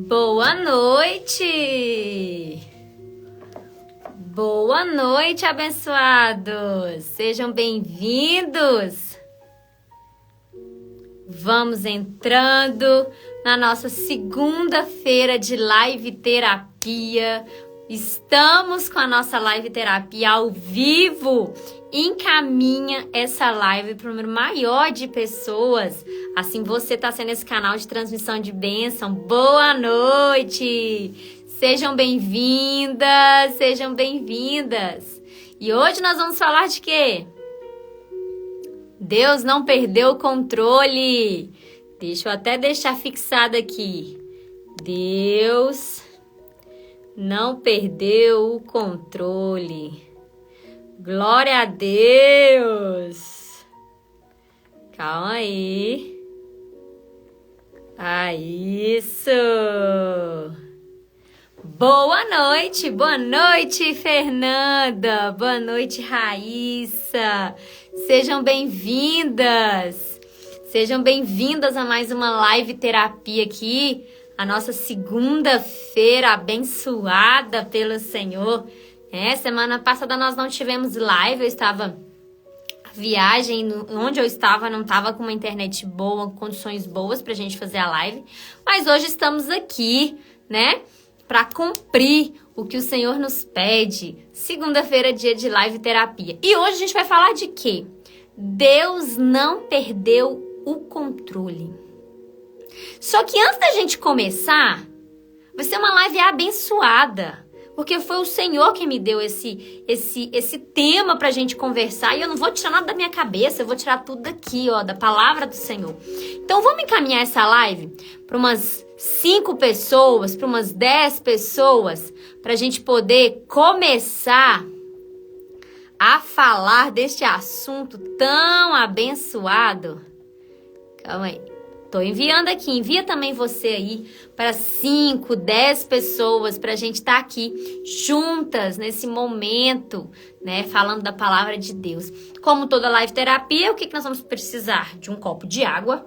Boa noite! Boa noite, abençoados! Sejam bem-vindos! Vamos entrando na nossa segunda-feira de live terapia. Estamos com a nossa live terapia ao vivo. Encaminha essa live para um número maior de pessoas. Assim você está sendo esse canal de transmissão de bênção. Boa noite! Sejam bem-vindas, sejam bem-vindas. E hoje nós vamos falar de quê? Deus não perdeu o controle. Deixa eu até deixar fixado aqui. Deus não perdeu o controle. Glória a Deus. Calma aí. Isso. Boa noite, Fernanda. Boa noite, Raíssa. Sejam bem-vindas. Sejam bem-vindas a mais uma live terapia aqui. A nossa segunda-feira abençoada pelo Senhor. Semana passada nós não tivemos live, eu estava viagem, onde eu estava não estava com uma internet boa, condições boas pra gente fazer a live, mas hoje estamos aqui, para cumprir o que o Senhor nos pede. Segunda-feira, dia de live terapia. E hoje a gente vai falar de quê? Deus não perdeu o controle. Só que antes da gente começar, vai ser uma live abençoada. Porque foi o Senhor que me deu esse tema pra gente conversar. E eu não vou tirar nada da minha cabeça, eu vou tirar tudo daqui, da palavra do Senhor. Então vamos encaminhar essa live para umas 5 pessoas, para umas 10 pessoas, pra gente poder começar a falar deste assunto tão abençoado. Calma aí. Tô enviando aqui, envia também você aí para 5, 10 pessoas para a gente estar aqui juntas nesse momento, falando da palavra de Deus. Como toda live terapia, o que nós vamos precisar? De um copo de água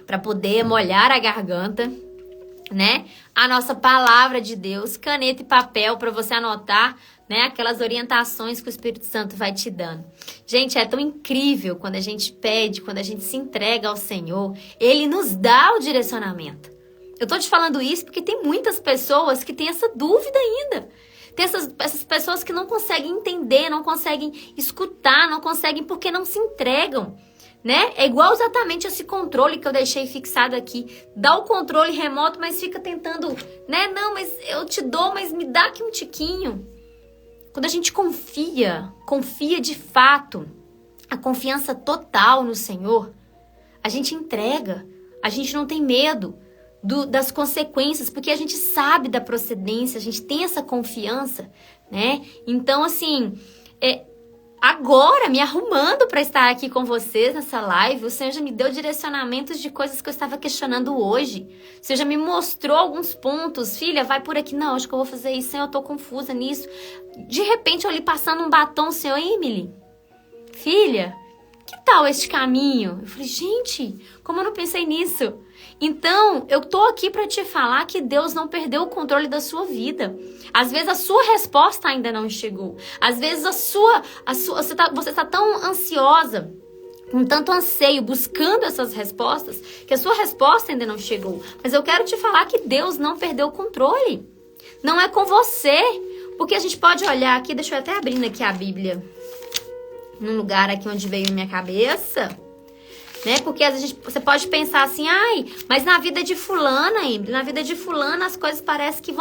para poder molhar a garganta, A nossa palavra de Deus, caneta e papel para você anotar, aquelas orientações que o Espírito Santo vai te dando. Gente, é tão incrível quando a gente pede, quando a gente se entrega ao Senhor, Ele nos dá o direcionamento. Eu tô te falando isso porque tem muitas pessoas que têm essa dúvida ainda. Tem essas pessoas que não conseguem entender, não conseguem escutar, não conseguem porque não se entregam. É igual exatamente esse controle que eu deixei fixado aqui. Dá o controle remoto, mas fica tentando, Não, mas eu te dou, mas me dá aqui um tiquinho. Quando a gente confia de fato, a confiança total no Senhor, a gente entrega, a gente não tem medo das consequências, porque a gente sabe da procedência, a gente tem essa confiança, Então, assim, agora, me arrumando para estar aqui com vocês nessa live, o Senhor já me deu direcionamentos de coisas que eu estava questionando hoje. O Senhor já me mostrou alguns pontos. Filha, vai por aqui. Não, acho que eu vou fazer isso. Senhor, eu tô confusa nisso. De repente, eu ali passando um batom, Senhor, Emily, filha, que tal este caminho? Eu falei, gente, como eu não pensei nisso? Então, eu tô aqui para te falar que Deus não perdeu o controle da sua vida. Às vezes a sua resposta ainda não chegou. Às vezes você está tão ansiosa, com tanto anseio, buscando essas respostas, que a sua resposta ainda não chegou. Mas eu quero te falar que Deus não perdeu o controle. Não é com você. Porque a gente pode olhar aqui, deixa eu até abrindo aqui a Bíblia, num lugar aqui onde veio minha cabeça, Porque às vezes você pode pensar assim, mas na vida de fulana, Emily, na vida de fulana as coisas parecem que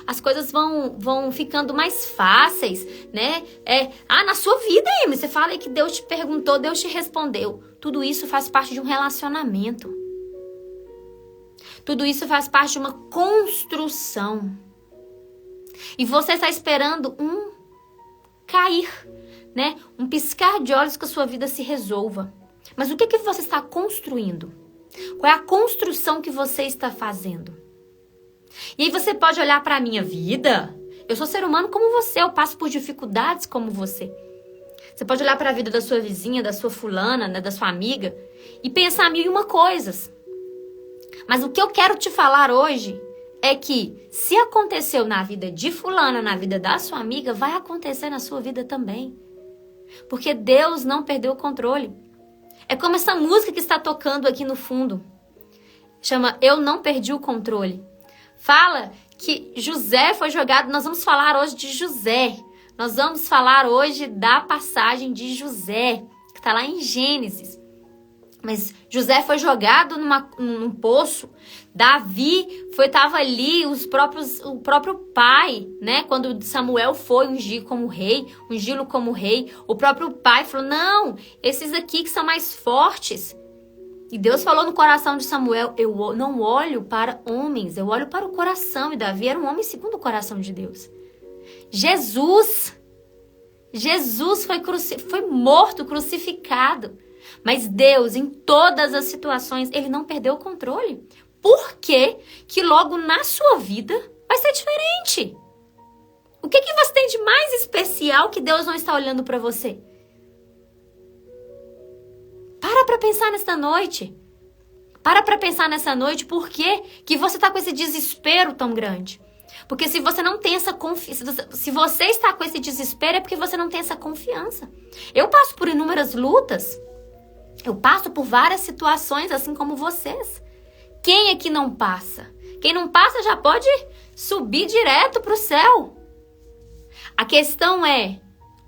as coisas vão ficando mais fáceis, na sua vida, Emily, você fala aí que Deus te perguntou, Deus te respondeu. Tudo isso faz parte de um relacionamento. Tudo isso faz parte de uma construção. E você está esperando cair, um piscar de olhos que a sua vida se resolva. Mas o que você está construindo? Qual é a construção que você está fazendo? E aí você pode olhar para a minha vida. Eu sou ser humano como você, eu passo por dificuldades como você. Você pode olhar para a vida da sua vizinha, da sua fulana, da sua amiga e pensar 1001 coisas. Mas o que eu quero te falar hoje é que se aconteceu na vida de fulana, na vida da sua amiga, vai acontecer na sua vida também. Porque Deus não perdeu o controle. É como essa música que está tocando aqui no fundo. Chama Eu Não Perdi o Controle. Fala que José foi jogado. Nós vamos falar hoje de José. Nós vamos falar hoje da passagem de José, que está lá em Gênesis. Mas José foi jogado num poço. Davi estava ali, o próprio pai, né? Quando Samuel foi ungí-lo como rei, o próprio pai falou, não, esses aqui que são mais fortes. E Deus falou no coração de Samuel, eu não olho para homens, eu olho para o coração. E Davi era um homem segundo o coração de Deus. Jesus foi morto, crucificado. Mas Deus, em todas as situações, Ele não perdeu o controle. Por que que logo na sua vida vai ser diferente? O que você tem de mais especial que Deus não está olhando para você? Para pensar nessa noite. Para pensar nessa noite por que você está com esse desespero tão grande. Porque se você não tem essa confiança, se você está com esse desespero, é porque você não tem essa confiança. Eu passo por inúmeras lutas. Eu passo por várias situações, assim como vocês. Quem é que não passa? Quem não passa já pode subir direto para o céu. A questão é,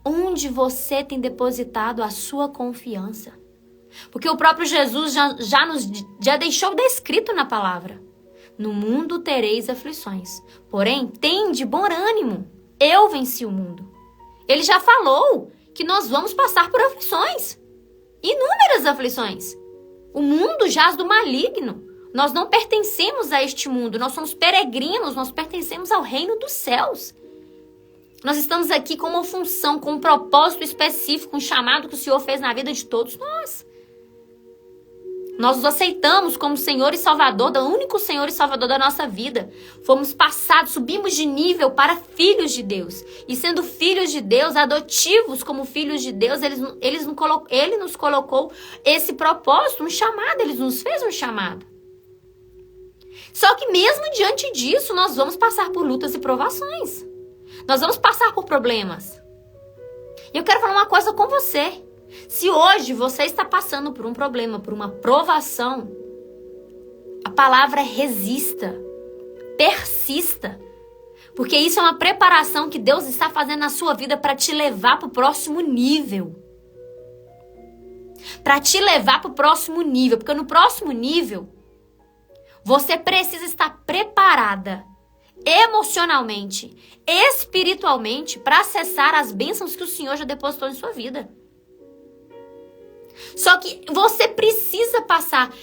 onde você tem depositado a sua confiança? Porque o próprio Jesus já deixou descrito na palavra. No mundo tereis aflições. Porém, tende bom ânimo. Eu venci o mundo. Ele já falou que nós vamos passar por aflições. Inúmeras aflições. O mundo jaz do maligno. Nós não pertencemos a este mundo. Nós somos peregrinos. Nós pertencemos ao reino dos céus. Nós estamos aqui com uma função, com um propósito específico, um chamado que o Senhor fez na vida de todos nós. Nós os aceitamos como Senhor e Salvador, o único Senhor e Salvador da nossa vida. Fomos passados, subimos de nível para filhos de Deus. E sendo filhos de Deus, adotivos como filhos de Deus, Ele nos colocou esse propósito, um chamado, Ele nos fez um chamado. Só que mesmo diante disso, nós vamos passar por lutas e provações. Nós vamos passar por problemas. E eu quero falar uma coisa com você. Se hoje você está passando por um problema, por uma provação, a palavra é resista, persista. Porque isso é uma preparação que Deus está fazendo na sua vida para te levar para o próximo nível. Para te levar para o próximo nível. Porque no próximo nível, você precisa estar preparada emocionalmente, espiritualmente, para acessar as bênçãos que o Senhor já depositou em sua vida. Só que você precisa passar.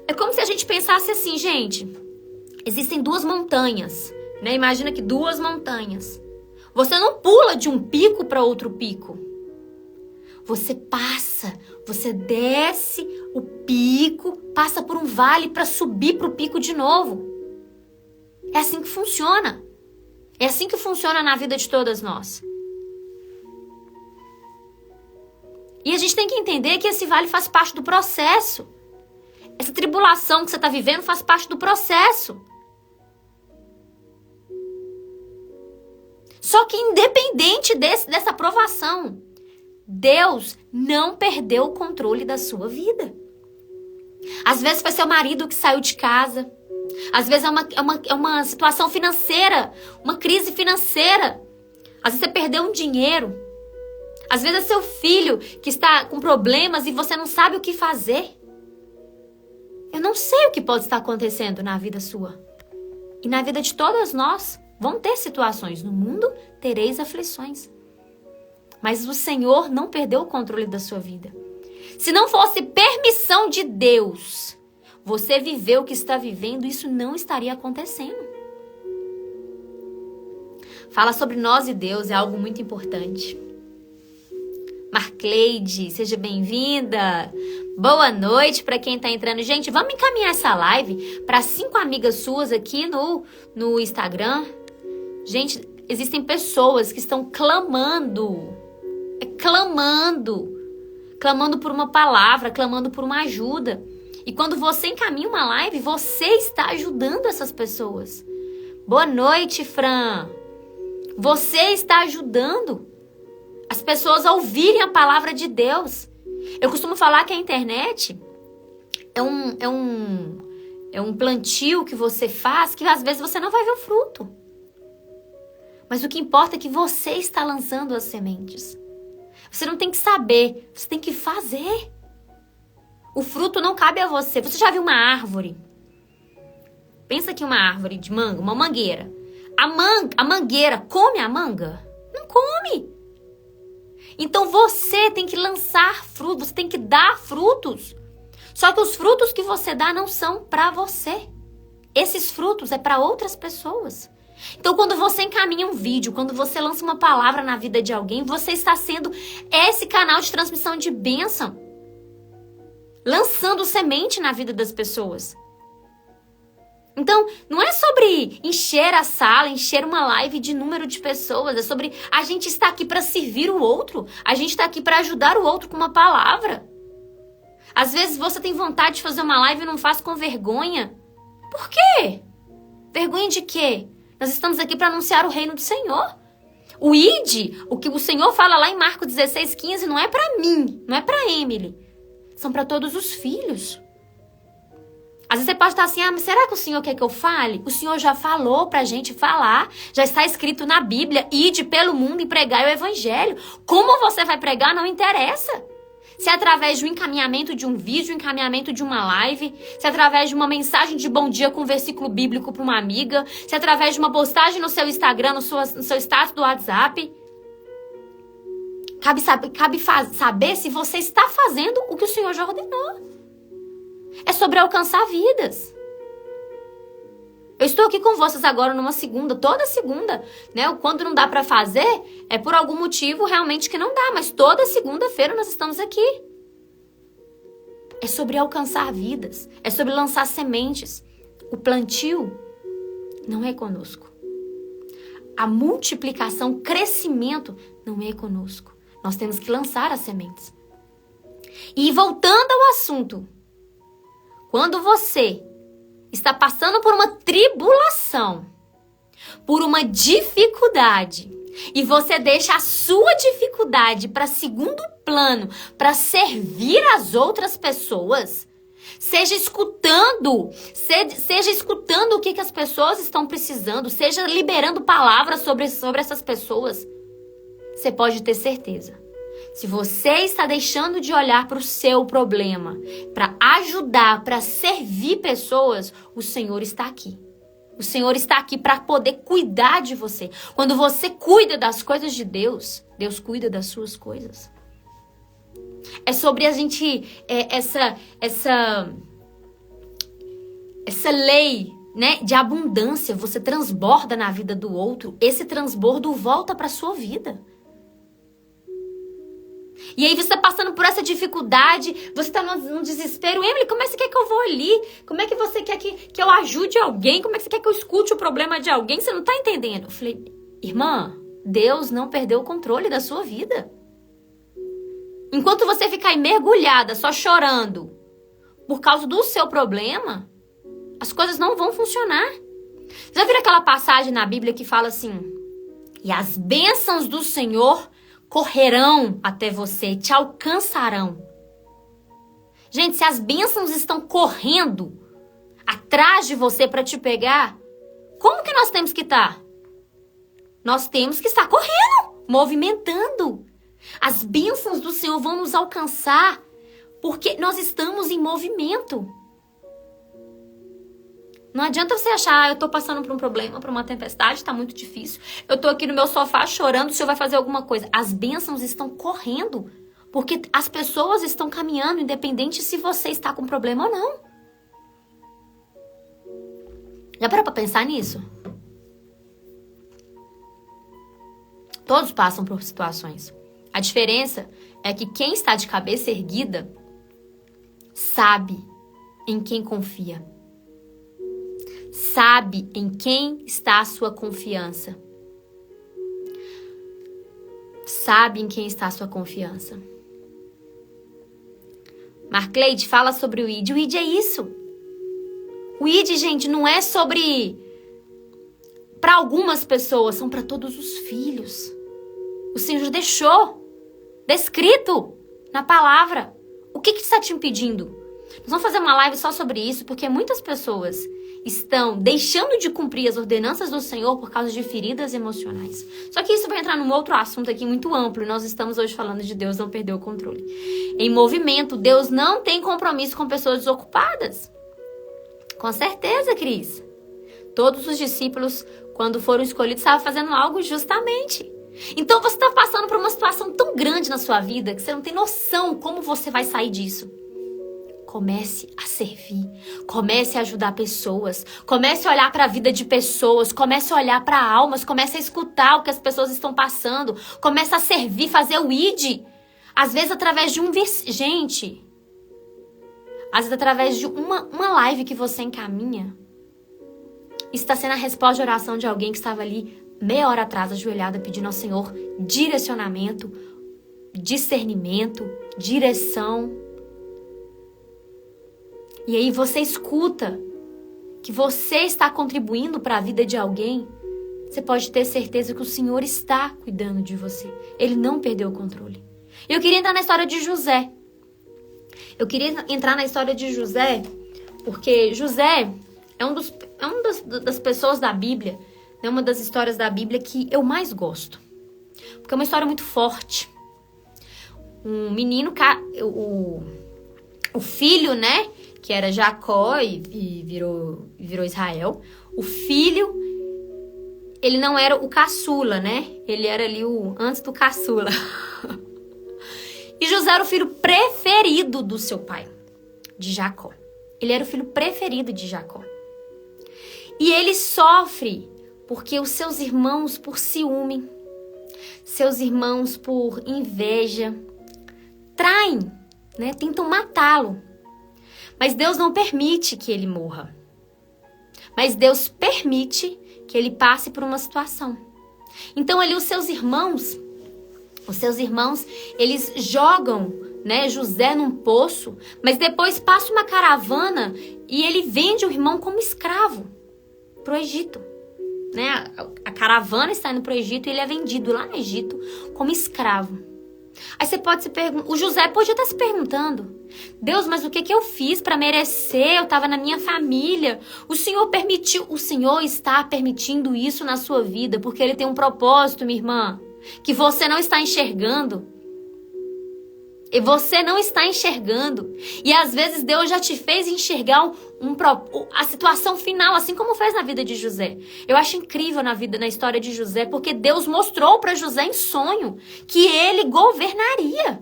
É como se a gente pensasse assim, gente. Existem duas montanhas, né? Imagina que duas montanhas. Você não pula de um pico para outro pico. Você passa, você desce o pico, passa por um vale para subir para o pico de novo. É assim que funciona. É assim que funciona na vida de todas nós. E a gente tem que entender que esse vale faz parte do processo. Essa tribulação que você está vivendo faz parte do processo. Só que independente dessa provação, Deus não perdeu o controle da sua vida. Às vezes foi seu marido que saiu de casa. Às vezes é uma situação financeira, uma crise financeira. Às vezes você perdeu um dinheiro. Às vezes é seu filho que está com problemas e você não sabe o que fazer. Eu não sei o que pode estar acontecendo na vida sua. E na vida de todas nós vão ter situações. No mundo tereis aflições. Mas o Senhor não perdeu o controle da sua vida. Se não fosse permissão de Deus, você viver o que está vivendo, isso não estaria acontecendo. Fala sobre nós e Deus, é algo muito importante. Marcleide, seja bem-vinda. Boa noite para quem está entrando. Gente, vamos encaminhar essa live para 5 amigas suas aqui no Instagram. Gente, existem pessoas que estão clamando por uma palavra, clamando por uma ajuda. E quando você encaminha uma live, você está ajudando essas pessoas. Boa noite, Fran. Você está ajudando as pessoas a ouvirem a palavra de Deus. Eu costumo falar que a internet é um plantio que você faz que às vezes você não vai ver o fruto. Mas o que importa é que você está lançando as sementes. Você não tem que saber, você tem que fazer. O fruto não cabe a você. Você já viu uma árvore? Pensa aqui uma árvore de manga, uma mangueira. A mangueira come a manga? Não come. Então você tem que lançar frutos, você tem que dar frutos. Só que os frutos que você dá não são para você. Esses frutos é para outras pessoas. Então quando você encaminha um vídeo, quando você lança uma palavra na vida de alguém, você está sendo esse canal de transmissão de bênção. Lançando semente na vida das pessoas. Então, não é sobre encher a sala, encher uma live de número de pessoas. É sobre a gente estar aqui para servir o outro. A gente está aqui para ajudar o outro com uma palavra. Às vezes você tem vontade de fazer uma live e não faz com vergonha. Por quê? Vergonha de quê? Nós estamos aqui para anunciar o reino do Senhor. O ID, o que o Senhor fala lá em Marcos 16:15, não é para mim, não é para Emily. São para todos os filhos. Às vezes você pode estar assim, mas será que o Senhor quer que eu fale? O Senhor já falou pra gente falar. Já está escrito na Bíblia, ide pelo mundo e pregai o evangelho. Como você vai pregar não interessa. Se é através de um encaminhamento de um vídeo, um encaminhamento de uma live, se é através de uma mensagem de bom dia com um versículo bíblico para uma amiga, se é através de uma postagem no seu Instagram, no seu status do WhatsApp. Cabe saber se você está fazendo o que o Senhor já ordenou. É sobre alcançar vidas. Eu estou aqui com vocês agora numa segunda, toda segunda, né? Quando não dá para fazer, é por algum motivo realmente que não dá, mas toda segunda-feira nós estamos aqui. É sobre alcançar vidas, é sobre lançar sementes. O plantio não é conosco. A multiplicação, o crescimento não é conosco. Nós temos que lançar as sementes. E voltando ao assunto, quando você está passando por uma tribulação, por uma dificuldade, e você deixa a sua dificuldade para segundo plano, para servir as outras pessoas, seja escutando o que as pessoas estão precisando, seja liberando palavras sobre essas pessoas, você pode ter certeza. Se você está deixando de olhar para o seu problema, para ajudar, para servir pessoas, o Senhor está aqui. O Senhor está aqui para poder cuidar de você. Quando você cuida das coisas de Deus, Deus cuida das suas coisas. É sobre a gente, essa lei, né, de abundância. Você transborda na vida do outro, esse transbordo volta para a sua vida. E aí você está passando por essa dificuldade, você está num desespero. Emily, como é que você quer que eu vou ali? Como é que você quer que eu ajude alguém? Como é que você quer que eu escute o problema de alguém? Você não está entendendo. Eu falei, irmã, Deus não perdeu o controle da sua vida. Enquanto você ficar aí mergulhada, só chorando, por causa do seu problema, as coisas não vão funcionar. Já viram aquela passagem na Bíblia que fala assim, e as bênçãos do Senhor correrão até você, te alcançarão. Gente, se as bênçãos estão correndo atrás de você para te pegar, como que nós temos que estar? Nós temos que estar correndo, movimentando. As bênçãos do Senhor vão nos alcançar porque nós estamos em movimento. Não adianta você achar, eu tô passando por um problema, por uma tempestade, tá muito difícil. Eu tô aqui no meu sofá chorando, o Senhor vai fazer alguma coisa. As bênçãos estão correndo, porque as pessoas estão caminhando, independente se você está com problema ou não. Já parou pra pensar nisso? Todos passam por situações. A diferença é que quem está de cabeça erguida sabe em quem confia. Sabe em quem está a sua confiança. Sabe em quem está a sua confiança. Marcleide fala sobre o ID. O ID é isso. O ID, gente, não é sobre... Para algumas pessoas, são para todos os filhos. O Senhor deixou descrito na palavra. O que está te impedindo? Nós vamos fazer uma live só sobre isso, porque muitas pessoas estão deixando de cumprir as ordenanças do Senhor por causa de feridas emocionais. Só que isso vai entrar num outro assunto aqui muito amplo, e nós estamos hoje falando de Deus não perder o controle. Em movimento, Deus não tem compromisso com pessoas desocupadas. Com certeza, Cris. Todos os discípulos, quando foram escolhidos, estavam fazendo algo justamente. Então você está passando por uma situação tão grande na sua vida que você não tem noção como você vai sair disso. Comece a servir, comece a ajudar pessoas, comece a olhar para a vida de pessoas, comece a olhar para almas, comece a escutar o que as pessoas estão passando, comece a servir, fazer o ID. Às vezes através de Gente, às vezes através de uma live que você encaminha, está sendo a resposta de oração de alguém que estava ali meia hora atrás, ajoelhada, pedindo ao Senhor direcionamento, discernimento, direção. E aí você escuta que você está contribuindo para a vida de alguém, você pode ter certeza que o Senhor está cuidando de você. Ele não perdeu o controle. Eu queria entrar na história de José. Porque José é uma das pessoas da Bíblia, é uma das histórias da Bíblia que eu mais gosto. Porque é uma história muito forte. Um menino, o filho, né, que era Jacó e virou Israel. O filho, ele não era o caçula, né? Ele era ali antes do caçula. E José era o filho preferido do seu pai, de Jacó. Ele era o filho preferido de Jacó. E ele sofre porque os seus irmãos, por ciúme, seus irmãos, por inveja, traem, né? Tentam matá-lo. Mas Deus não permite que ele morra. Mas Deus permite que ele passe por uma situação. Então ali os seus irmãos, eles jogam, né, José num poço, mas depois passa uma caravana e ele vende o irmão como escravo pro Egito. Né? A caravana está indo pro Egito e ele é vendido lá no Egito como escravo. Aí você pode se perguntar, o José podia estar se perguntando: Deus, mas o que eu fiz para merecer? Eu estava na minha família. O Senhor está permitindo isso na sua vida, porque Ele tem um propósito, minha irmã, que você não está enxergando. E você não está enxergando. E às vezes Deus já te fez enxergar a situação final, assim como fez na vida de José. Eu acho incrível na história de José, porque Deus mostrou para José em sonho que ele governaria.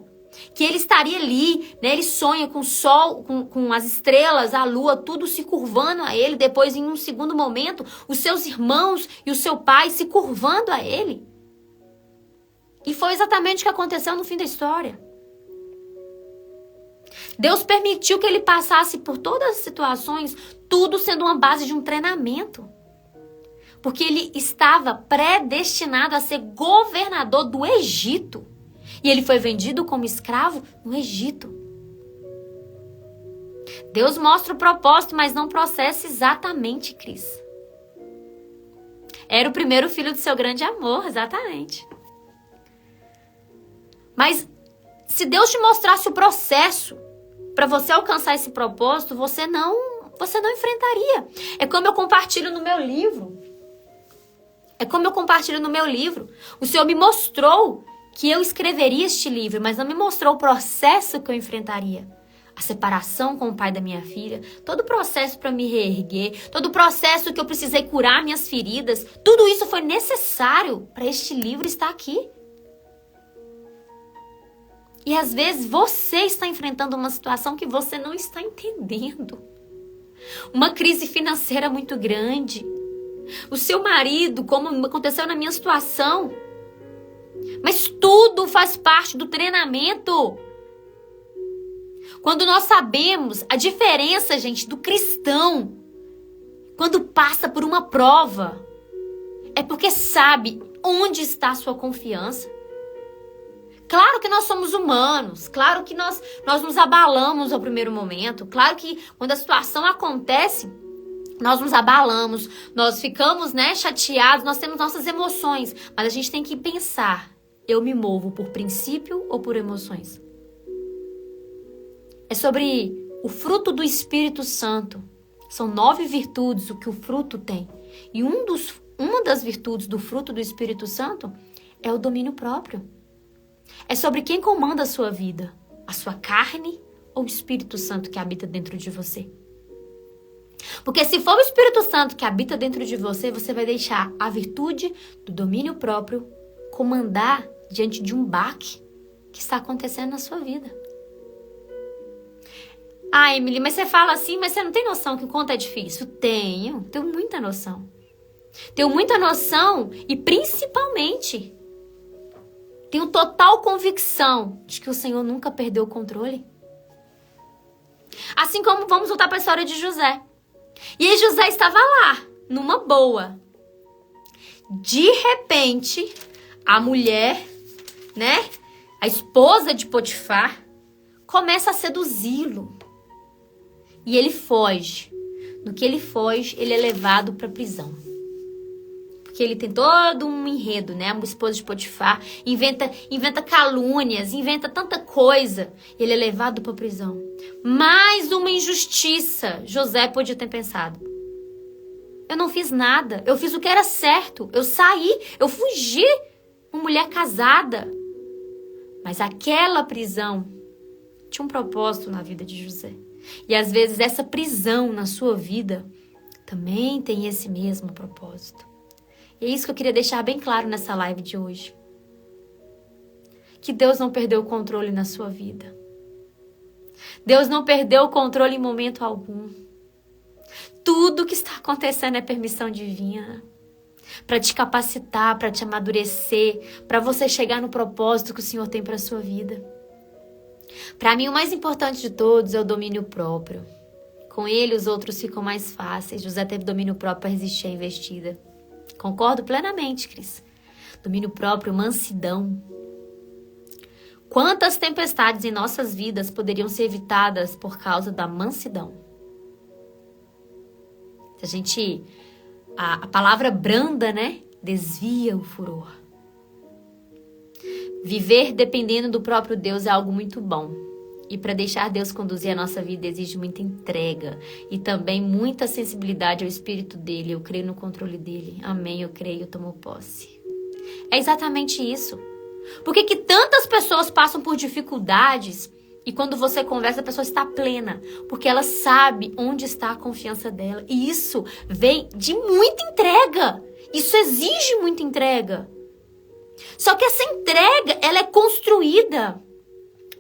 Que ele estaria ali, né? Ele sonha com o sol, com as estrelas, a lua, tudo se curvando a ele. Depois, em um segundo momento, os seus irmãos e o seu pai se curvando a ele. E foi exatamente o que aconteceu no fim da história. Deus permitiu que ele passasse por todas as situações, tudo sendo uma base de um treinamento. Porque ele estava predestinado a ser governador do Egito. E ele foi vendido como escravo no Egito. Deus mostra o propósito, mas não processa exatamente, Cris. Era o primeiro filho do seu grande amor, exatamente. Mas se Deus te mostrasse o processo para você alcançar esse propósito, você não enfrentaria. É como eu compartilho no meu livro. O Senhor me mostrou que eu escreveria este livro, mas não me mostrou o processo que eu enfrentaria. A separação com o pai da minha filha, todo o processo para me reerguer, todo o processo que eu precisei curar minhas feridas, tudo isso foi necessário para este livro estar aqui. E às vezes você está enfrentando uma situação que você não está entendendo. Uma crise financeira muito grande. O seu marido, como aconteceu na minha situação. Mas tudo faz parte do treinamento. Quando nós sabemos a diferença, gente, do cristão, quando passa por uma prova, é porque sabe onde está a sua confiança. Claro que nós somos humanos, claro que nós nos abalamos ao primeiro momento, claro que quando a situação acontece, nós nos abalamos, nós ficamos, chateados, nós temos nossas emoções, mas a gente tem que pensar, eu me movo por princípio ou por emoções? É sobre o fruto do Espírito Santo. São 9 virtudes o que o fruto tem. E uma das virtudes do fruto do Espírito Santo é o domínio próprio. É sobre quem comanda a sua vida, a sua carne ou o Espírito Santo que habita dentro de você. Porque se for o Espírito Santo que habita dentro de você, você vai deixar a virtude do domínio próprio comandar diante de um baque que está acontecendo na sua vida. Ah, Emily, mas você fala assim, mas você não tem noção que o conto é difícil? Tenho muita noção. Tenho muita noção e principalmente tenho total convicção de que o Senhor nunca perdeu o controle. Assim como vamos voltar para a história de José. E aí José estava lá, numa boa. De repente, a mulher, a esposa de Potifar, começa a seduzi-lo. E ele foge. No que ele foge, ele é levado para a prisão. Porque ele tem todo um enredo, A esposa de Potifar inventa calúnias, inventa tanta coisa. Ele é levado para a prisão. Mais uma injustiça. José podia ter pensado. Eu não fiz nada. Eu fiz o que era certo. Eu saí, eu fugi. Uma mulher casada. Mas aquela prisão tinha um propósito na vida de José. E às vezes essa prisão na sua vida também tem esse mesmo propósito. E é isso que eu queria deixar bem claro nessa live de hoje. Que Deus não perdeu o controle na sua vida. Deus não perdeu o controle em momento algum. Tudo que está acontecendo é permissão divina. Para te capacitar, para te amadurecer, para você chegar no propósito que o Senhor tem para a sua vida. Para mim, o mais importante de todos é o domínio próprio. Com ele, os outros ficam mais fáceis. José teve domínio próprio para resistir à investida. Concordo plenamente, Cris. Domínio próprio, mansidão. Quantas tempestades em nossas vidas poderiam ser evitadas por causa da mansidão? A palavra branda, desvia o furor. Viver dependendo do próprio Deus é algo muito bom. E para deixar Deus conduzir a nossa vida exige muita entrega. E também muita sensibilidade ao Espírito dele. Eu creio no controle dele. Amém, eu creio, eu tomo posse. É exatamente isso. Por que tantas pessoas passam por dificuldades e quando você conversa a pessoa está plena? Porque ela sabe onde está a confiança dela. E isso vem de muita entrega. Isso exige muita entrega. Só que essa entrega, ela é construída.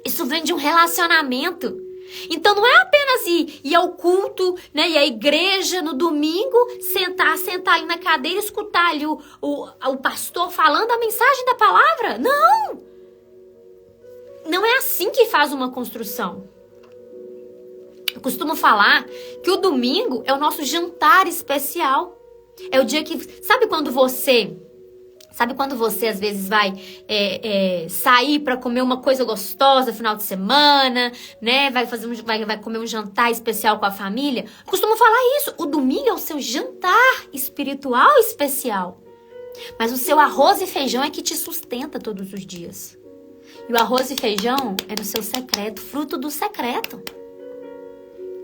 Isso vem de um relacionamento. Então não é apenas ir ao culto, e à igreja no domingo, sentar ali na cadeira, escutar ali o pastor falando a mensagem da palavra. Não! Não é assim que faz uma construção. Eu costumo falar que o domingo é o nosso jantar especial. É o dia que... Sabe quando você às vezes vai sair para comer uma coisa gostosa no final de semana, vai comer um jantar especial com a família? Eu costumo falar isso. O domingo é o seu jantar espiritual especial. Mas o seu arroz e feijão é que te sustenta todos os dias. E o arroz e feijão é no seu secreto, fruto do secreto.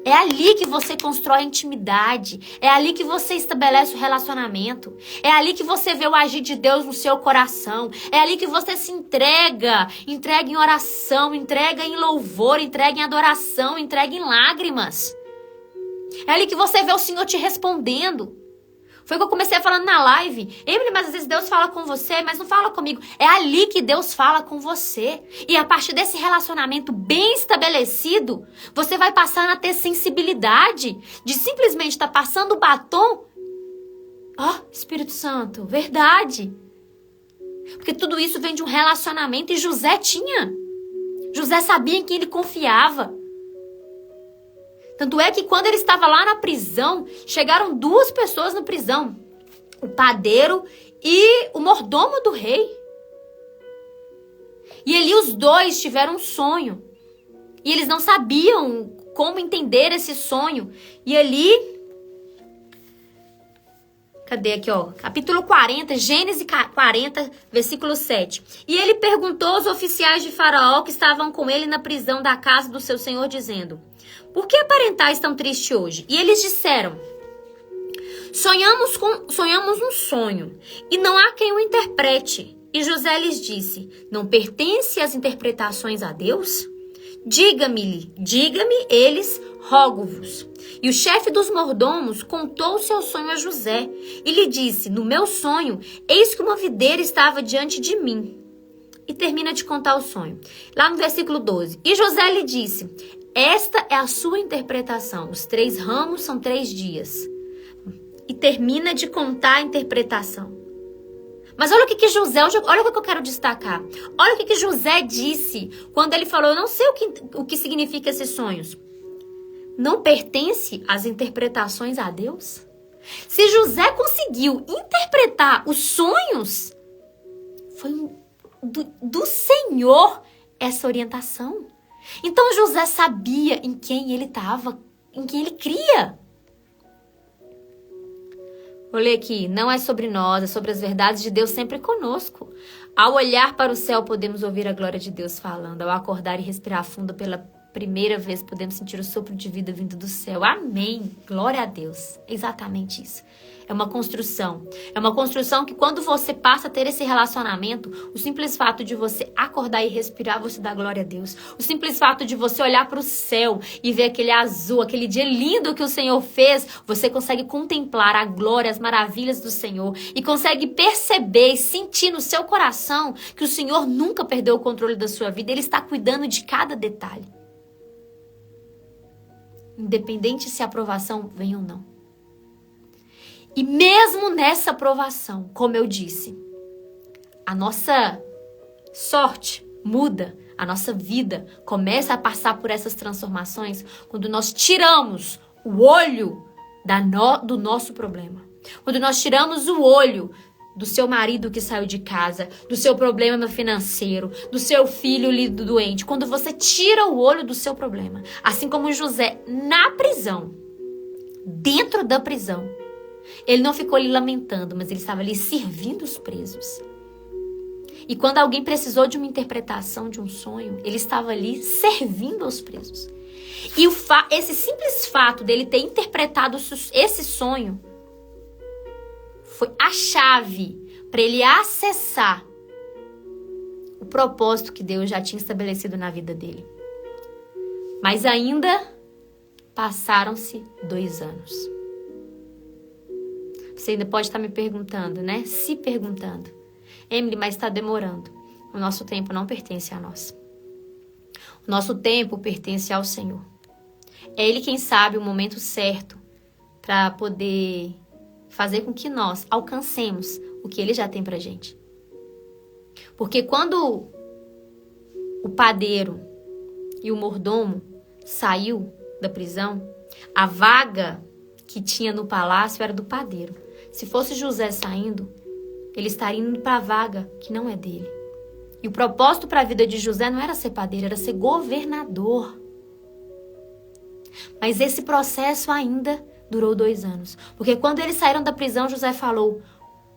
É ali que você constrói a intimidade. É ali que você estabelece o relacionamento. É ali que você vê o agir de Deus no seu coração. É ali que você se entrega. Entrega em oração, entrega em louvor, entrega em adoração, entrega em lágrimas. É ali que você vê o Senhor te respondendo. Foi o que eu comecei falando na live. Emily, mas às vezes Deus fala com você, mas não fala comigo. É ali que Deus fala com você. E a partir desse relacionamento bem estabelecido, você vai passar a ter sensibilidade de simplesmente estar passando o batom. Espírito Santo, verdade. Porque tudo isso vem de um relacionamento e José tinha. José sabia em quem ele confiava. Tanto é que quando ele estava lá na prisão, chegaram 2 pessoas na prisão. O padeiro e o mordomo do rei. E ali os dois tiveram um sonho. E eles não sabiam como entender esse sonho. E ali... Cadê aqui, ó? Capítulo 40, Gênesis 40, versículo 7. E ele perguntou aos oficiais de Faraó que estavam com ele na prisão da casa do seu senhor, dizendo: por que aparentais tão triste hoje? E eles disseram: sonhamos um sonho, e não há quem o interprete. E José lhes disse: não pertence as interpretações a Deus? Diga-me, eles, rogo-vos. E o chefe dos mordomos contou o seu sonho a José e lhe disse: no meu sonho, eis que uma videira estava diante de mim. E termina de contar o sonho. Lá no versículo 12. E José lhe disse: esta é a sua interpretação. Os 3 ramos são 3 dias. E termina de contar a interpretação. Mas olha o que José, olha o que eu quero destacar. Olha o que José disse quando ele falou: eu não sei o que significa esses sonhos. Não pertence às interpretações a Deus? Se José conseguiu interpretar os sonhos, foi do Senhor essa orientação. Então José sabia em quem ele estava, em quem ele cria. Vou ler aqui. Não é sobre nós, é sobre as verdades de Deus sempre conosco. Ao olhar para o céu, podemos ouvir a glória de Deus falando. Ao acordar e respirar fundo pela primeira vez, podemos sentir o sopro de vida vindo do céu. Amém. Glória a Deus. É exatamente isso. É uma construção. É uma construção que quando você passa a ter esse relacionamento, o simples fato de você acordar e respirar, você dá glória a Deus. O simples fato de você olhar para o céu e ver aquele azul, aquele dia lindo que o Senhor fez, você consegue contemplar a glória, as maravilhas do Senhor e consegue perceber e sentir no seu coração que o Senhor nunca perdeu o controle da sua vida. Ele está cuidando de cada detalhe. Independente se a aprovação vem ou não. E mesmo nessa aprovação, como eu disse, a nossa sorte muda, a nossa vida começa a passar por essas transformações quando nós tiramos o olho do nosso problema. Quando nós tiramos o olho do seu marido que saiu de casa, do seu problema financeiro, do seu filho lido doente. Quando você tira o olho do seu problema, assim como José na prisão, dentro da prisão, ele não ficou ali lamentando, mas ele estava ali servindo os presos. E quando alguém precisou de uma interpretação de um sonho, ele estava ali servindo aos presos. E esse simples fato dele ter interpretado esse sonho foi a chave para ele acessar o propósito que Deus já tinha estabelecido na vida dele. Mas ainda passaram-se 2 anos. Você ainda pode estar me perguntando, né? Se perguntando. Emily, mas está demorando. O nosso tempo não pertence a nós. O nosso tempo pertence ao Senhor. É Ele quem sabe o momento certo para poder fazer com que nós alcancemos o que Ele já tem pra gente. Porque quando o padeiro e o mordomo saiu da prisão, a vaga que tinha no palácio era do padeiro. Se fosse José saindo, ele estaria indo para a vaga que não é dele. E o propósito para a vida de José não era ser padeiro, era ser governador. Mas esse processo ainda durou 2 anos. Porque quando eles saíram da prisão, José falou: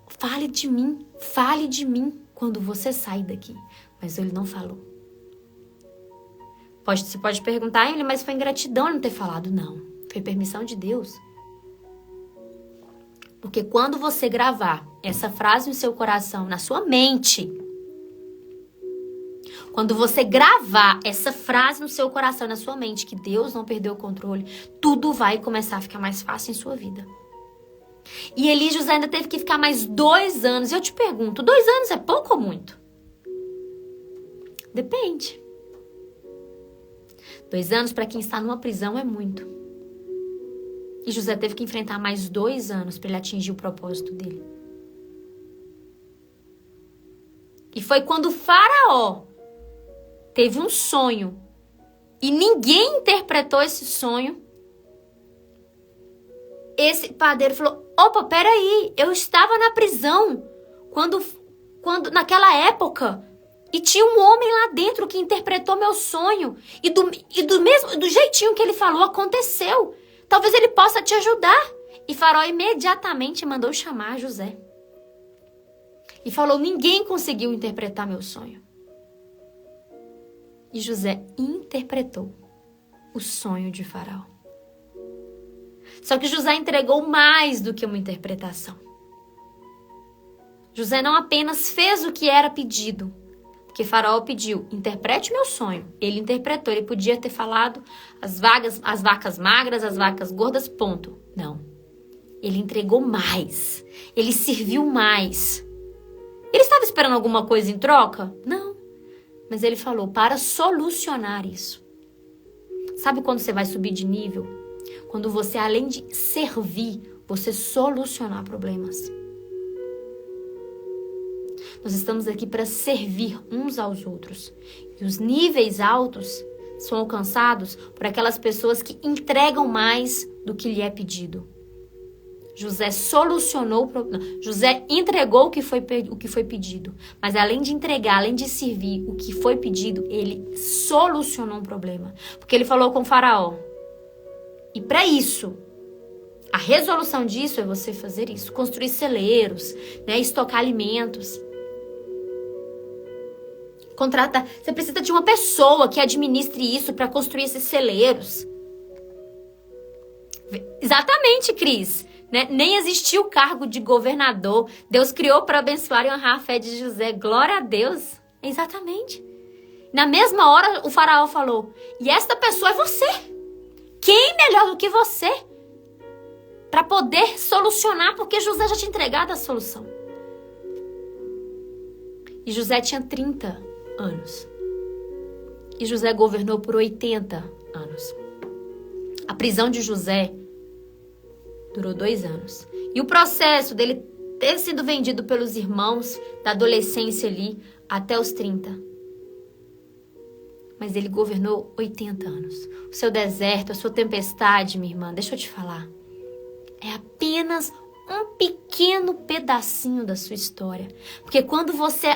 fale de mim quando você sair daqui. Mas ele não falou. Você pode perguntar a ele, mas foi ingratidão ele não ter falado. Não, foi permissão de Deus. Porque quando você gravar essa frase no seu coração, na sua mente, quando você gravar essa frase no seu coração, na sua mente, que Deus não perdeu o controle, tudo vai começar a ficar mais fácil em sua vida. E Eli José ainda teve que ficar mais 2 anos. E eu te pergunto, 2 anos é pouco ou muito? Depende. 2 anos para quem está numa prisão é muito. E José teve que enfrentar mais 2 anos para ele atingir o propósito dele. E foi quando o Faraó teve um sonho e ninguém interpretou esse sonho, esse padeiro falou: opa, peraí, eu estava na prisão quando naquela época E tinha um homem lá dentro que interpretou meu sonho. E do jeitinho que ele falou, aconteceu. Talvez ele possa te ajudar. E Faraó imediatamente mandou chamar José. E falou, ninguém conseguiu interpretar meu sonho. E José interpretou o sonho de Faraó. Só que José entregou mais do que uma interpretação. José não apenas fez o que era pedido, porque Faraó pediu, interprete meu sonho. Ele interpretou, ele podia ter falado as vacas magras, as vacas gordas, ponto. Não. Ele entregou mais. Ele serviu mais. Ele estava esperando alguma coisa em troca? Não. Mas ele falou, para solucionar isso. Sabe quando você vai subir de nível? Quando você, além de servir, você solucionar problemas. Nós estamos aqui para servir uns aos outros. E os níveis altos são alcançados por aquelas pessoas que entregam mais do que lhe é pedido. José solucionou o problema. José entregou o que foi pedido. Mas além de entregar, além de servir o que foi pedido, ele solucionou um problema. Porque ele falou com Faraó. E para isso, a resolução disso é você fazer isso. Construir celeiros, né, estocar alimentos. Contratar. Você precisa de uma pessoa que administre isso para construir esses celeiros. Exatamente, Cris. Né? Nem existia o cargo de governador. Deus criou para abençoar e honrar a fé de José. Glória a Deus. Exatamente. Na mesma hora, o faraó falou, e esta pessoa é você. Quem melhor do que você? Para poder solucionar, porque José já tinha entregado a solução. E José tinha 30 anos. E José governou por 80 anos. A prisão de José durou 2 anos. E o processo dele ter sido vendido pelos irmãos da adolescência ali até os 30. Mas ele governou 80 anos. O seu deserto, a sua tempestade, minha irmã, deixa eu te falar. É apenas um pequeno pedacinho da sua história. Porque quando você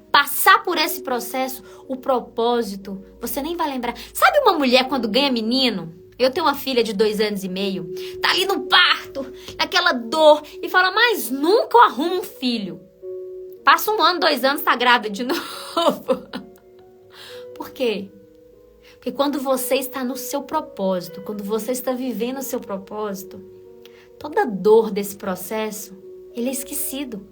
passar por esse processo, o propósito, você nem vai lembrar. Sabe uma mulher quando ganha menino? Eu tenho uma filha de 2 anos e meio, tá ali no parto, naquela dor, e fala, mas nunca eu arrumo um filho. Passa 1 ano, 2 anos, tá grávida de novo. Por quê? Porque quando você está no seu propósito, quando você está vivendo o seu propósito, toda dor desse processo, ele é esquecido.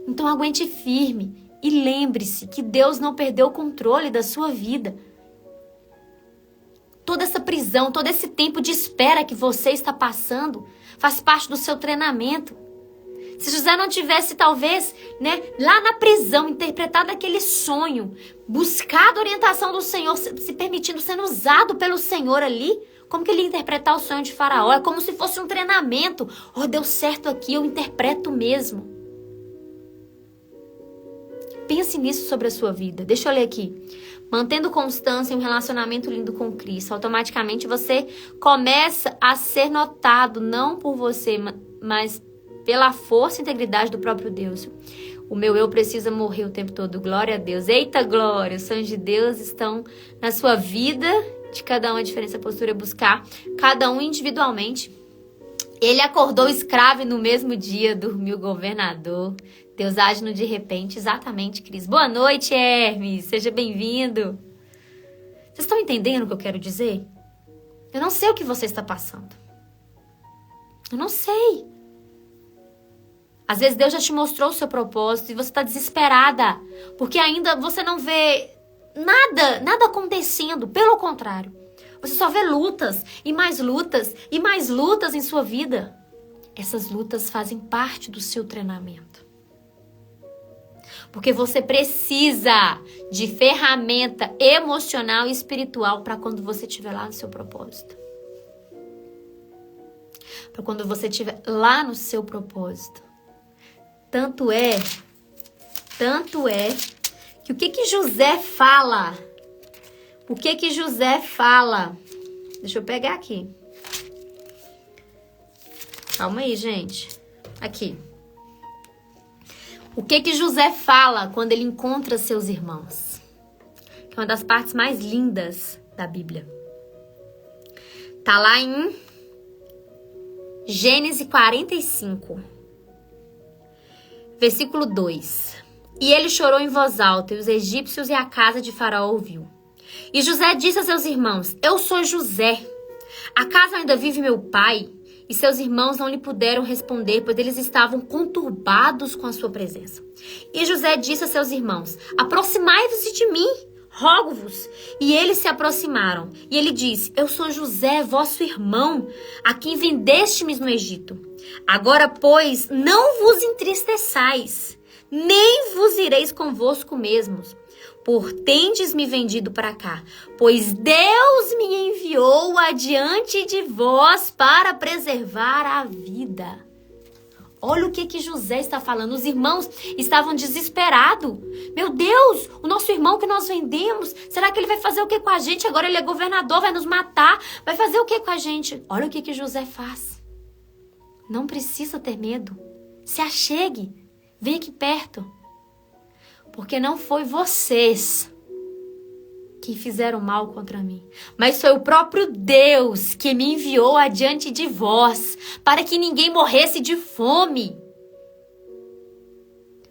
Então aguente firme e lembre-se que Deus não perdeu o controle da sua vida. Toda essa prisão, todo esse tempo de espera que você está passando faz parte do seu treinamento. Se José não tivesse, talvez, né, lá na prisão, interpretado aquele sonho, buscado a orientação do Senhor, se permitindo, sendo usado pelo Senhor ali, como que ele ia interpretar o sonho de Faraó? É como se fosse um treinamento. Oh, deu certo aqui, eu interpreto mesmo. Pense nisso sobre a sua vida. Deixa eu ler aqui. Mantendo constância em um relacionamento lindo com Cristo, automaticamente você começa a ser notado, não por você, mas pela força e integridade do próprio Deus. O meu eu precisa morrer o tempo todo. Glória a Deus. Eita glória! Os sonhos de Deus estão na sua vida. De cada um a diferença, a postura é buscar cada um individualmente. Ele acordou escravo e no mesmo dia dormiu governador. Deus age no de repente. Exatamente, Cris. Boa noite, Hermes. Seja bem-vindo. Vocês estão entendendo o que eu quero dizer? Eu não sei o que você está passando. Eu não sei. Às vezes Deus já te mostrou o seu propósito e você está desesperada. Porque ainda você não vê nada acontecendo. Pelo contrário. Você só vê lutas e mais lutas e mais lutas em sua vida. Essas lutas fazem parte do seu treinamento. Porque você precisa de ferramenta emocional e espiritual para quando você estiver lá no seu propósito. Para quando você estiver lá no seu propósito. Tanto é que o que José fala? O que José fala? Deixa eu pegar aqui. Calma aí, gente. Aqui. O que José fala quando ele encontra seus irmãos? Que é uma das partes mais lindas da Bíblia. Tá lá em Gênesis 45, versículo 2. E ele chorou em voz alta, e os egípcios e a casa de Faraó ouviu. E José disse a seus irmãos: eu sou José. Acaso ainda vive meu pai? E seus irmãos não lhe puderam responder, pois eles estavam conturbados com a sua presença. E José disse a seus irmãos: aproximai-vos de mim, rogo-vos. E eles se aproximaram. E ele disse: eu sou José, vosso irmão, a quem vendeste-me no Egito. Agora, pois, não vos entristeçais, nem vos ireis convosco mesmos, por tendes-me vendido para cá, pois Deus me enviou adiante de vós para preservar a vida. Olha o que José está falando. Os irmãos estavam desesperados. Meu Deus, o nosso irmão que nós vendemos, será que ele vai fazer o que com a gente? Agora ele é governador, vai nos matar, vai fazer o que com a gente? Olha o que José faz. Não precisa ter medo. Se achegue, vem aqui perto. Porque não foi vocês que fizeram mal contra mim, mas foi o próprio Deus que me enviou adiante de vós, para que ninguém morresse de fome.